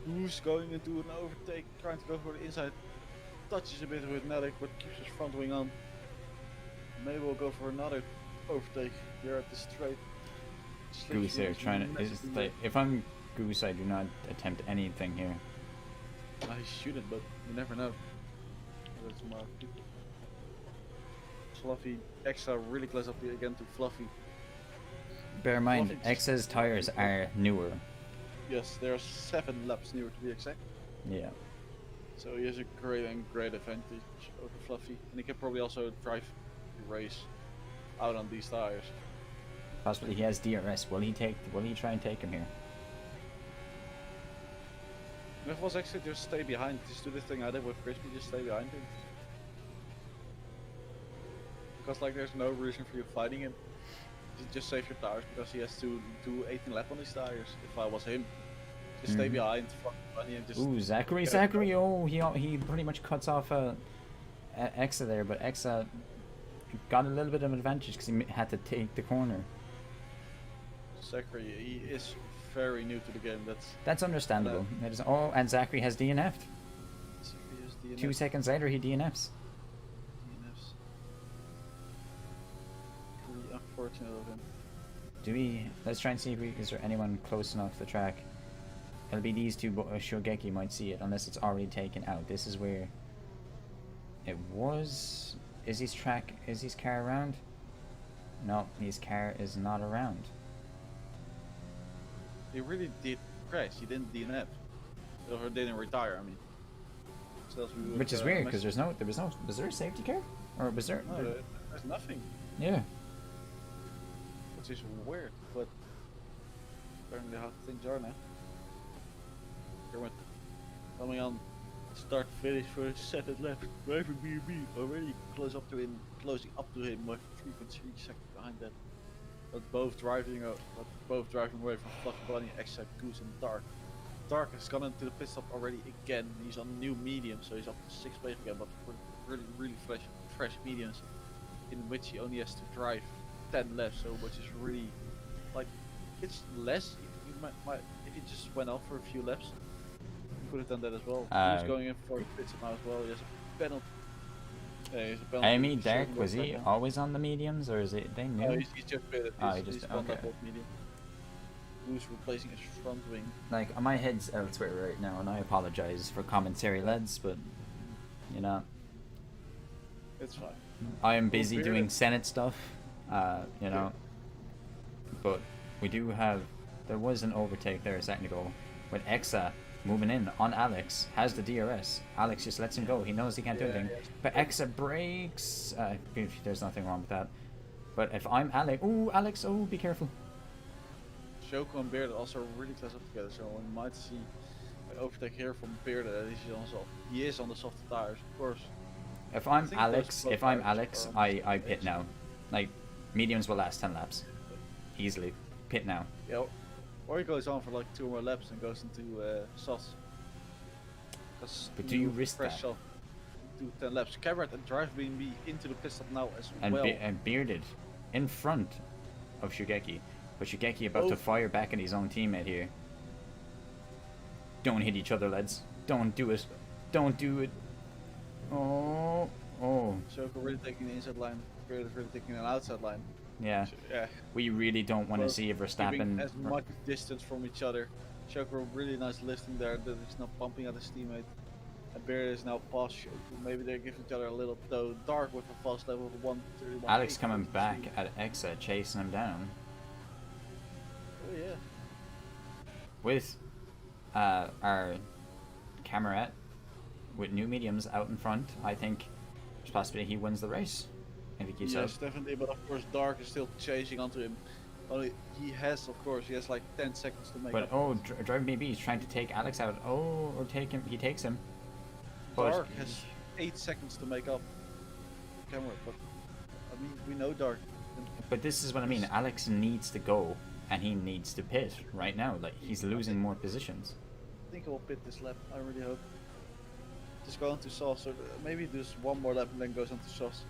Who's going into an overtake, trying to go for the inside, touches a bit with Nelly, but keeps his front wing on. Maybe we'll go for another overtake here at the straight. Goose here trying to. Like, if I'm Goose, I do not attempt anything here. I shouldn't, but you never know. That's my Fluffy, Exa really close up here again to Fluffy. Bear in mind, Fluffy Exa's tires are newer. Yes, there are 7 laps newer to be exact. Yeah. So he has a great advantage over Fluffy, and he can probably also drive the race out on these tires. Possibly he has DRS. Will he try and take him here? And if it was actually just stay behind, just do the thing I did with Crispy, just stay behind him. Because like there's no reason for you fighting him. Just save your tires because he has to do 18 lap on his tires. If I was him, just stay behind, fuck money and just. Ooh, Zachary! Oh, he pretty much cuts off Exa there, but Exa got a little bit of an advantage because he had to take the corner. Zachary, he is very new to the game. That's understandable. That is, oh, and Zachary has DNF'd. Zachary has DNF. 2 seconds later, he DNFs. DNFs. Pretty unfortunate of him. Let's try and see if is there anyone close enough to the track. It'll be these two, but Shogeki might see it unless it's already taken out. This is where it was. Is his car around? No, his car is not around. He really did crash. He didn't DNF. Or didn't retire. I mean. So else we would, Which is weird because was there a safety car? Or was there? No, there's nothing. Yeah. Which is weird, but apparently how things are now. Here went coming on start finish for a second left. Driving BB already closing up to him with 3.3 seconds behind that. But both driving away from Fluffy Bunny, except Goose and Dark. Dark has gone into the pit stop already again. He's on new medium, so he's up to 6th place again, but for really fresh mediums, in which he only has to drive 10 laps, so which is really, like, it's less. If he just went out for a few laps, he could have done that as well. He's going in for pits now as well. He has a penalty. Yeah, he has a penalty. I mean, Derek, was he always on the mediums, or is it they knew? No, he's just pitted. He's gone okay. up off medium. Who's replacing his front wing? Like, my head's elsewhere right now, and I apologize for commentary, lads, but you know, It's fine. I am busy doing Senate stuff, you know. But we do have. There was an overtake there a second ago with Exa moving in on Alex, has the DRS. Alex just lets him go. He knows he can't do anything. But Exa brakes. There's nothing wrong with that. But if I'm Alex, ooh, Alex, oh, be careful. Shoko and Beard also really close up together, so we might see an overtake here from Beard. He is on the soft tires, of course. If I'm Alex, I pit now. Like, mediums will last 10 laps, easily. Pit now. Yeah, or he goes on for like 2 more laps and goes into sauce. But do you risk that? Do 10 laps. Cameron and drive BB into the pit stop now as And well. and Bearded in front of Shugeki. But Shugeki about to fire back at his own teammate here. Don't hit each other, lads. Don't do it. Don't do it. Oh. Shoko really taking the inside line. Beard is really taking an outside line. Yeah. Yeah. We really don't want to see a Verstappen. Keeping as much distance from each other. Shoko really nice lifting there that he's not bumping at his teammate. And Beard is now past Shoko. Maybe they're giving each other a little though. Dark with a fast level of 131. Alex coming back at Exa, chasing him down. Oh yeah. With our Camerat with new mediums out in front, I think there's possibly he wins the race. I think he's Yes, definitely. But of course, Dark is still chasing onto him. Only he has like 10 seconds to make. But up. Driving BB is trying to take Alex out. Oh, or take him. He takes him. But Dark has 8 seconds to make up. Camera, but I mean, we know Dark. But this is what I mean. Alex needs to go, and he needs to pit right now. Like, he's losing more positions. I think he'll pit this lap. I really hope. Just go into sauce, or maybe just one more lap and then goes into sauce.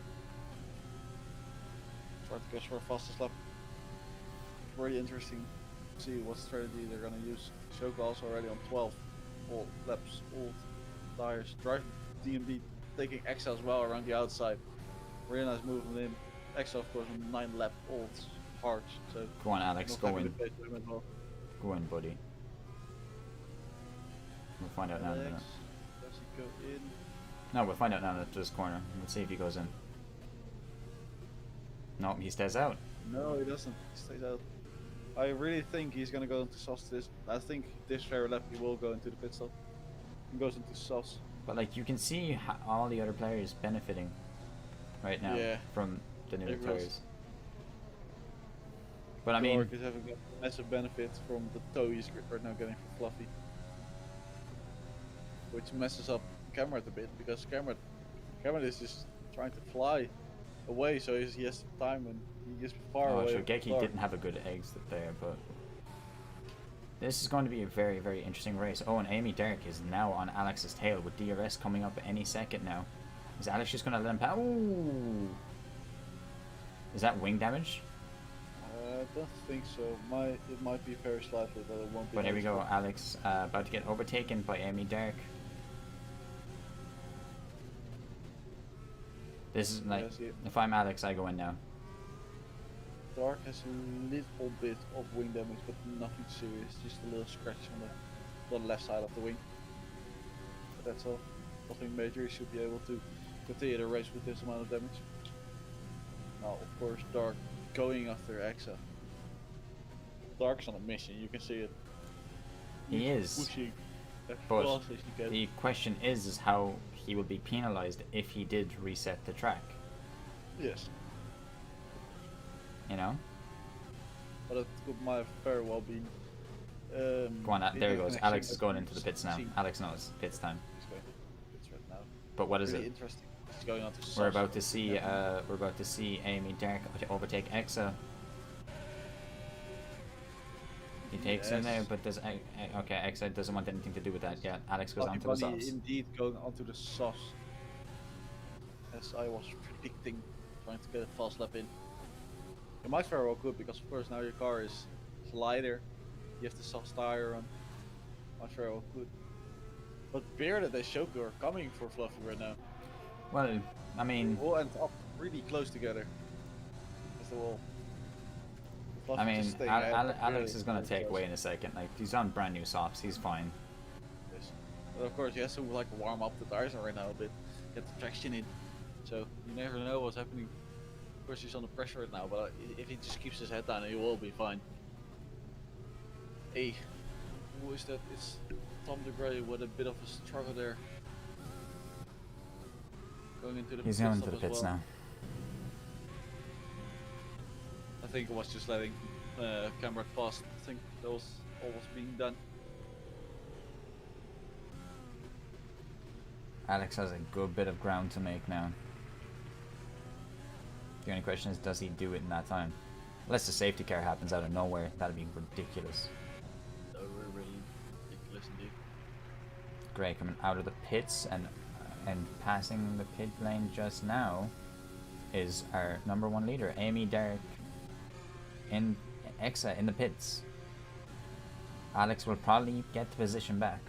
Try to go for a fastest lap. Really interesting to see what strategy they're gonna use. Shoko also already on 12 all laps, old tires. Drive DMD taking Exa as well around the outside. Really nice move from him. Exa of course on 9 lap old hard. So Go on, Alex. Go in. Well. Go in, buddy. We'll find out now in a minute. Does he go in? No, we'll find out now at this corner. Let's see if he goes in. No, he stays out. No, he doesn't. He stays out. I really think he's gonna go into sauce this. I think this fair lap he will go into the pit stop. He goes into sauce. But like, you can see all the other players benefiting right now from the new tires. But I mean, York is having a massive benefit from the toe he's right now getting from Fluffy, which messes up Cameron a bit because Cameron is just trying to fly away, so he has time and he is far away. Shogeki didn't have a good exit there, but this is going to be a very, very interesting race. Oh, and Amy Derrick is now on Alex's tail with DRS coming up any second now. Is Alex just going to let him pass? Ooh! Is that wing damage? I don't think so. It might be very slightly, but it won't be. But here we go, Alex about to get overtaken by Amy Derrick. This is like, if I'm Alex, I go in now. Dark has a little bit of wing damage, but nothing serious. Just a little scratch on the left side of the wing. But that's all. Nothing major. He should be able to continue the race with this amount of damage. Now, of course, Dark going after Exa. Dark's on a mission. You can see it. He is. Pushing as But fast as he can. the question is how he will be penalized if he did reset the track. Yes. You know? But it might very well be. Go on, there he goes. Alex is going into the pits now. Alex knows pits time. He's going to pits right now. But what is Really it? interesting. He's going on to We're sauce. about to see Amy Derrick overtake Exa. He takes it now, Yes. but does okay? Exide doesn't want anything to do with that yet. Alex goes on to the Bunny softs. indeed going onto the softs. As I was predicting, trying to get a fast lap in. It might very well good because of course now your car is lighter. You have the soft tire on. Might very well good. But Bearded and Shoku are coming for Fluffy right now. Well, I mean, We'll end up really close together. As the wall. Fluffy I mean, just staying ahead, but Alex Bearded is gonna really take close. away in a second. Like he's on brand new softs. He's fine. Yes. But of course he has to like warm up the tires right now a bit, get the traction in. So you never know what's happening. Of course he's under pressure right now, but if he just keeps his head down, he will be fine. Hey, who is that? It's Tom de Grey with a bit of a struggle there. Going into the He's pit going stop to the as pits well. now. I think it was just letting camera pass. I think that was all was being done. Alex has a good bit of ground to make now. The only question is, does he do it in that time? Unless the safety car happens out of nowhere, that'd be ridiculous. So really ridiculous indeed. Gray coming out of the pits and passing the pit lane just now is our number one leader, Amy Dark in Exa in the pits. Alex will probably get the position back.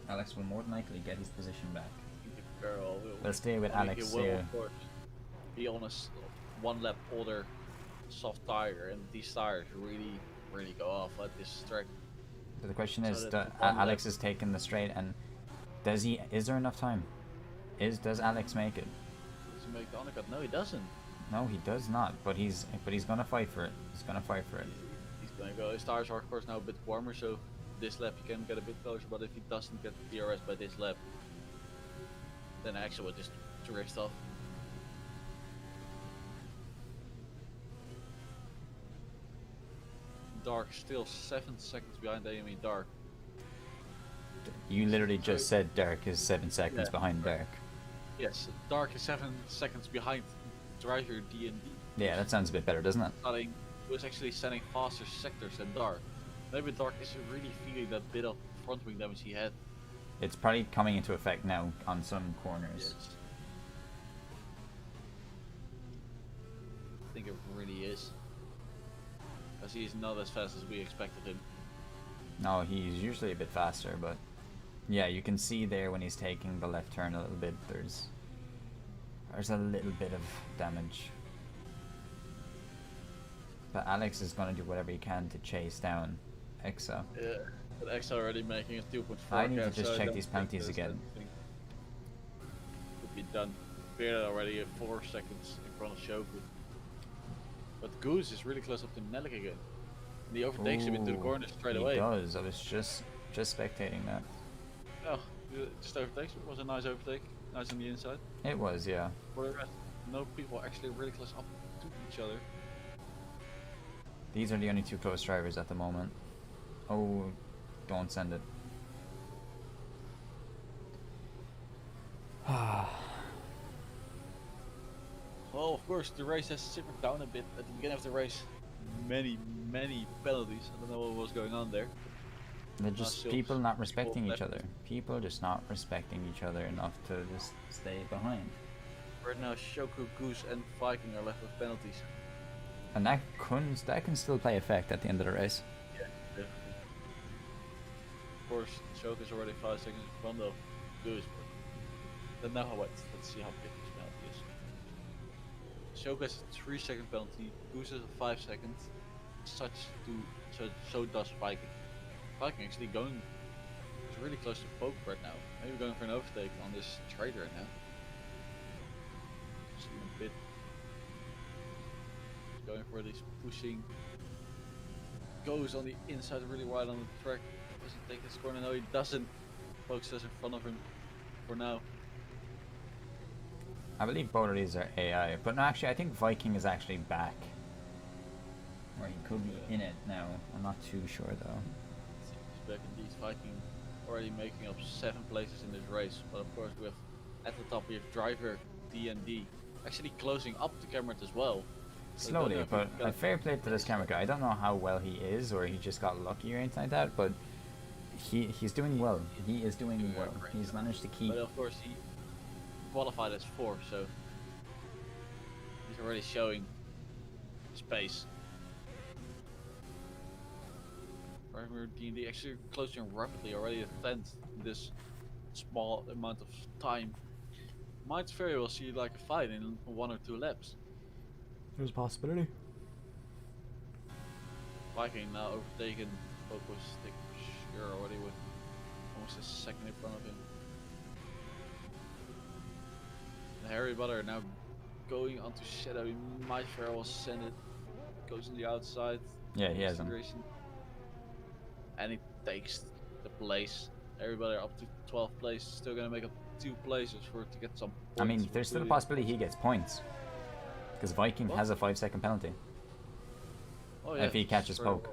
Alex will more than likely get his position back. The girl will. We'll stay with I mean, Alex he will, here. of course, be on a one lap older soft tire, and these tires really go off at this track. So the question So is, that one Alex lap- is taking the straight, and does he? Is there enough time? Does Alex make it? Does he make the undercut? No, he doesn't. No, he does not. But he's gonna fight for it. He's gonna fight for it. He's gonna go. His tires are of course now a bit warmer, so this lap he can get a bit closer. But if he doesn't get the DRS by this lap, then Axel will just drift off. Dark still 7 seconds behind Amy Dark. You literally just said Dark is 7 seconds Yeah, behind right. Dark. Yes, Dark is 7 seconds behind driver D&D. Yeah, that sounds a bit better, doesn't it? Starting, was actually setting faster sectors than Dark. Maybe Dark isn't really feeling that bit of front wing damage he had. It's probably coming into effect now on some corners. Yes. I think it really is. Because he's not as fast as we expected him. No, he's usually a bit faster, but yeah, you can see there when he's taking the left turn a little bit, there's a little bit of damage. But Alex is going to do whatever he can to chase down Exa. Yeah, but X already making a 2.4. I need to gap, just so I check don't these think penalties there's again. anything could be done. Bearded already at 4 seconds in front of Shoku. But Goose is really close up to Melik again. And he overtakes him into the Ooh, corner straight he away. does. I was just spectating that. Oh, just overtakes. It was a nice overtake. Nice on the inside. It was, yeah. For the rest, no people actually really close up to each other. These are the only two close drivers at the moment. Oh, don't send it. Well, of course, the race has simmered down a bit at the beginning of the race. Many penalties. I don't know what was going on there. They're just still people not people respecting each left. other. People just not respecting each other enough to just stay behind. Right now, Shoku, Goose, and Viking are left with penalties. And that can still play effect at the end of the race. Yeah, definitely. Of course, Shoku is already 5 seconds in front of Goose. But now, let's see how big this penalty is. Shoku has a 3-second penalty. Goose has a 5-second. So does Viking. Viking actually going. He's really close to poke right now. Maybe going for an overtake on this trade right now. Just a bit. He's going for this pushing. Goes on the inside really wide on the track. Doesn't take this corner. No, he doesn't. Pokes us in front of him for now. I believe both of these are AI, but no, actually, I think Viking is actually back. Or he could be in it now. I'm not too sure though. He's back indeed. Viking already making up 7 places in this race. But of course, at the top we have driver D&D actually closing up the Cameron as well. slowly, if but we got- fair play to this camera guy. I don't know how well he is, or he just got lucky or anything like that, but he's doing well. He is doing well. He's managed to keep. But of course he qualified as 4th, so he's already showing space. Driver D&D actually closing rapidly, already a 10th in this small amount of time. Might very well see like a fight in 1 or 2 laps. There's a possibility. Viking now overtaken Focus Stick sure already with almost a second in front of him. And Harry Butter now going onto Shadow. He might very well send it. Goes on the outside. Yeah, he has him. Acceleration. And he takes the place. Everybody up to 12th place. Still gonna make up 2 places for to get some points. I mean, there's still a possibility he gets points. Because Viking What? has a 5-second penalty Oh, yeah, if he catches very poke.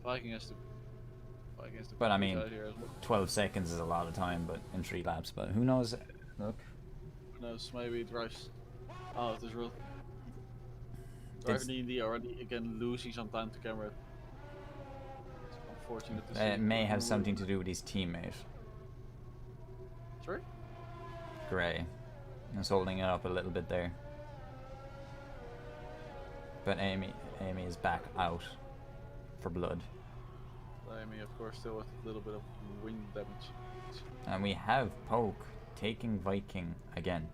well. Viking has to. But I push mean, out here as well. 12 seconds is a lot of time, but in 3 laps. But who knows? Look, Who knows? Maybe it drives out of this rule. Driver D&D already again losing some time to camera. It's unfortunate to see. it may have something to do with his teammate, Sorry? Gray. He's holding it up a little bit there. But Amy is back out for blood. Amy, of course, still with a little bit of wind damage. And we have Poke taking Viking again.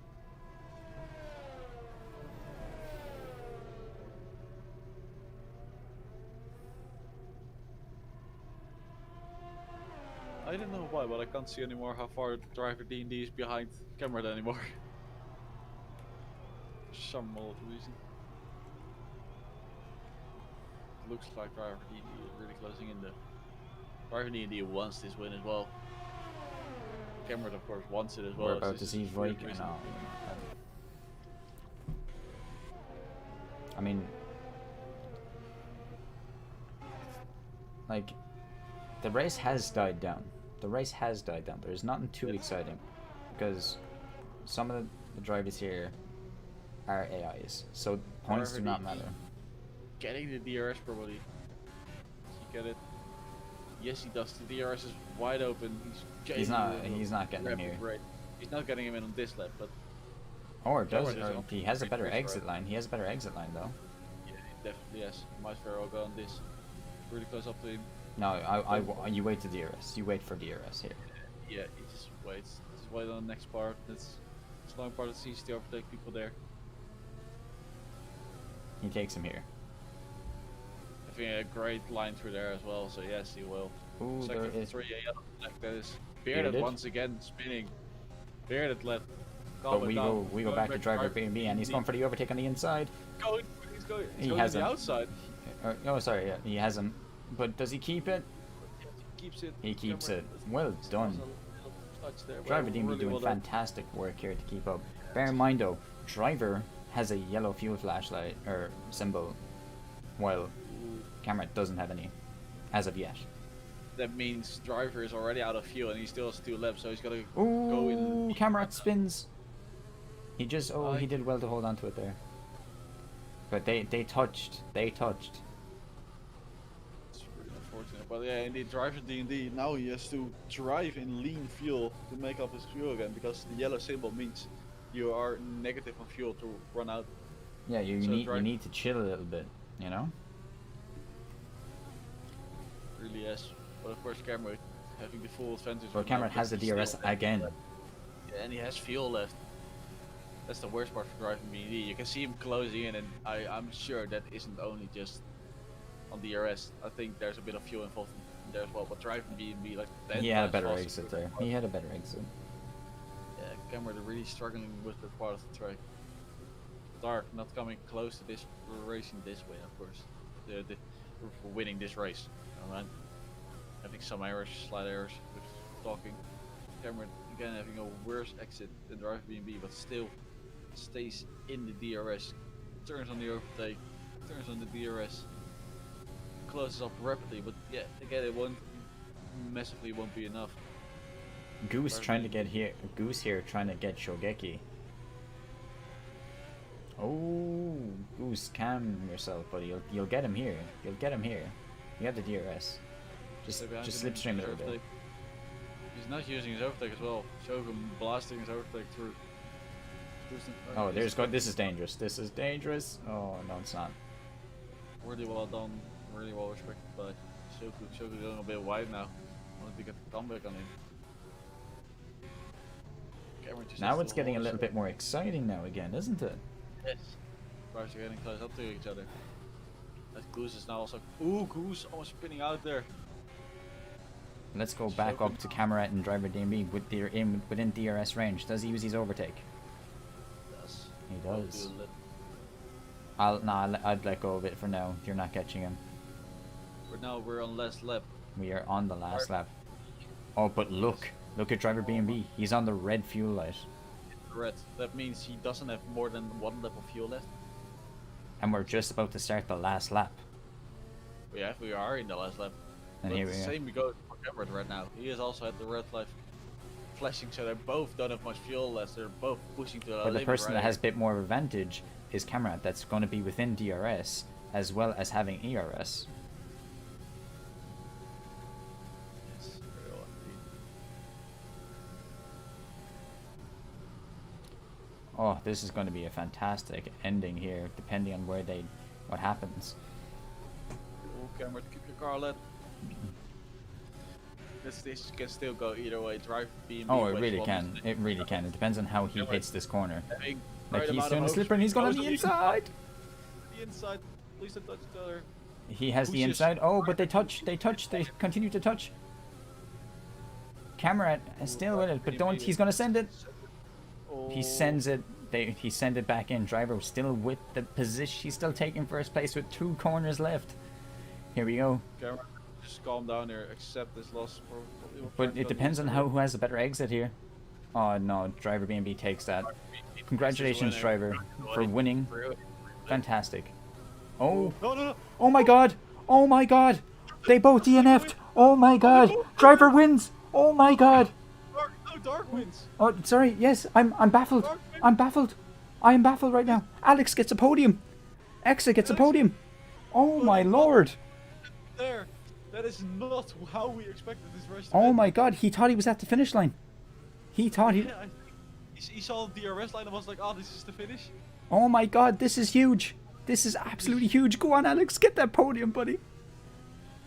I don't know why, but I can't see anymore how far driver D&D is behind Cameron anymore. For some odd reason. Looks like driver D&D is really closing in there. Driver D&D wants this win as well. Cameron, of course, wants it as well. We're so about this to is see a weird Viking. reason. No, I mean, like, the race has died down. The race has died down. There's nothing too exciting because some of the drivers here are AIs, so points do not matter. Getting the DRS probably. Does he get it? Yes, he does. The DRS is wide open. He's not getting him here. Right. He's not getting him in on this lap, but Or does Cameron is or on he has a better race, exit right? line. He has a better exit line though. yeah, he definitely yes. Might very well go on this. Really close up to him. No, you wait to DRS. You wait for DRS here. Yeah, he just waits. Just wait on the next part. It's a long part. It's easy to overtake people there. He takes him here. I think a great line through there as well. So yes, he will. Ooh, there Sector is. 3, like that is Bearded Bearded? once again spinning. Bearded left. But we go back to driver B&B, and he's going for the overtake on the inside. He's going He to has the him. outside. Oh, sorry, yeah, he has him. But does he keep it? He keeps it. He keeps Cameron, it. Well just done. was a little touch there, but Driver D&B really doing well done. fantastic work here to keep up. Bear in mind though, driver has a yellow fuel flashlight or symbol, while Cameron doesn't have any, as of yet. That means driver is already out of fuel and he still has 2 laps, so he's got to go Ooh, in. Cameron spins. He just he did well to hold on to it there. But they touched. They touched. It's really unfortunate, but yeah, indeed, driver D&D now he has to drive in lean fuel to make up his fuel again because the yellow symbol means you are negative on fuel to run out. Yeah, you So you need to chill a little bit, you know. Really yes, but of course Cameron having the full advantage. But right Cameron now has the because DRS he's again. Yeah, and he has fuel left. That's the worst part for driving BD. You can see him closing in, and I'm sure that isn't only just on DRS. I think there's a bit of fuel involved in there as well. But driving BB like 10 He had a times better faster exit quicker. there. He had a better exit. Yeah, Cameron really struggling with the part of the track. Dark not coming close to this racing this way, of course. For winning this race. Alright. Having some errors, slight errors with talking. Cameron again having a worse exit than driver BB, but still stays in the DRS. Turns on the overtake, turns on the DRS. Closes up rapidly, but yeah, again it won't massively won't be enough. Goose trying to get here. Goose here trying to get Shogeki. Oh, Goose, calm yourself, buddy. You'll get him here. You'll get him here. You have the DRS. Just slipstream it a little bit. He's not using his overtake as well. Shogun blasting his overtake through. Oh, this is dangerous. This is dangerous. Oh no, it's not. Really well done. Really well respected by Shogun. Shogun going a bit wide now. Wanted to get the comeback on him. Now it's getting a little bit more exciting now again, isn't it? Yes. Cars are getting close up to each other. That Goose is now also. Ooh, Goose almost spinning out there. Let's go back up to Camerat and driver DMB within DRS range. Does he use his overtake? Yes. He does. I'd let go of it for now. You're not catching him. We're on last lap. We are on the last lap. Oh, but look at driver B&B. He's on the red fuel light. Red. That means he doesn't have more than 1 lap of fuel left. And we're just about to start the last lap. Yeah, we are in the last lap. And but here we the are. same we go for Cameron right now. He has also had the red light flashing, so they both don't have much fuel left. They're both pushing to the limit. But the person that right has a bit more of advantage is Camerat. That's going to be within DRS as well as having ERS. Yes, very well indeed. Oh, this is going to be a fantastic ending here, depending on what happens. Oh, Cameron, keep your car lit. This can still go either way. Drive B&B. Oh, it really can. It really can. It depends on how he hits this corner. Like he's doing a slipper and he's going on the inside. The inside. Please don't touch each other. He has the inside. Oh, but they touch. They continue to touch. Camerat is still with it, but don't. He's going to send it. He sends it. He send it back in. Driver still with the position. He's still taking first place with 2 corners left. Here we go. Cameron, just calm down here. Accept this loss. But it depends on who has a better exit here. Oh no, driver B&B takes that. Congratulations, driver, for winning. Fantastic. Oh. No. Oh my god. Oh my god. They both DNF'd. Oh my god. Driver wins. Oh my god. Dark wins. Oh, sorry. Yes, I'm baffled. I'm baffled. I am baffled right now. Alex gets a podium. Exa gets a podium. Oh my lord. There. That is not how we expected this race to Oh end. my god. He thought he was at the finish line. He thought he... Yeah, he saw the DRS line and was like, oh, this is the finish. Oh my god. This is huge. This is absolutely huge. Go on, Alex. Get that podium, buddy.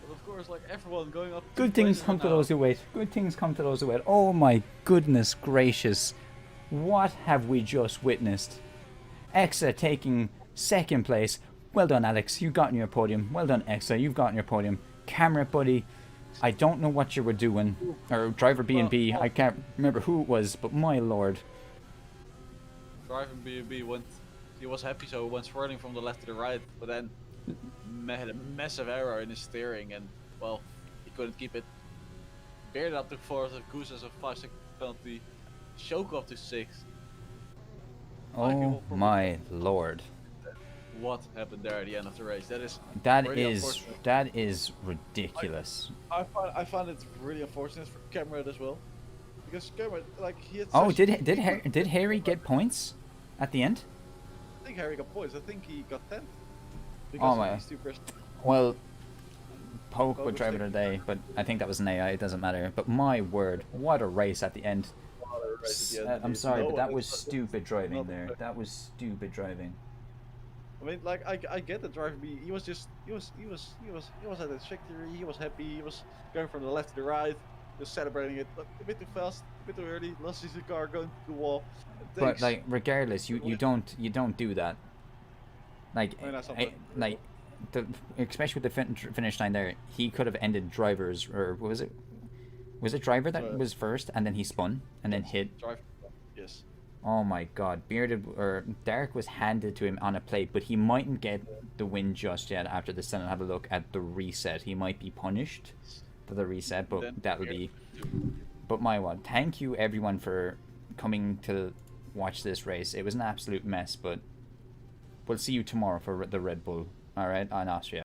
But of course, like everyone going up. Good things come to those who wait. Good things come to those who wait. Oh my goodness gracious. What have we just witnessed? Exa taking 2nd place. Well done, Alex. You've gotten your podium. Well done, Exa. You've gotten your podium. Camera, buddy. I don't know what you were doing. Or driver B&B. I can't remember who it was, but my lord. Driving B&B went. He was happy, so he went swirling from the left to the right, but then had a massive error in his steering, and well, he couldn't keep it. Barely up to 4th of Goose as a 5-second penalty. Choke up to 6th. Oh my lord. What happened there at the end of the race? That really is ridiculous. I find it really unfortunate for Cameron as well, because Cameron, like, he had. Oh, did Harry get points at the end? I think Harry got points. I think he got 10th. Oh my. Well, Poke Poke would was drive it today, but I think that was an AI. It doesn't matter. But my word, what a race at the end. I'm sorry, but that was stupid driving there. That was stupid driving. I mean, like, I get the driver B. He was at his victory. He was happy. He was going from the left to the right, just celebrating it. But a bit too fast, a bit too early. Lost his car, going to the wall. But like, regardless, you don't do that. Like, especially with the finish line there, he could have ended drivers, or what was it? Was it driver that was first, and then he spun and then hit? Driver, yes. Oh my god, Derek was handed to him on a plate, but he mightn't get the win just yet after the Senate have a look at the reset. He might be punished for the reset, but that'll be... But my word, thank you everyone for coming to watch this race. It was an absolute mess, but we'll see you tomorrow for the Red Bull, alright, on Austria.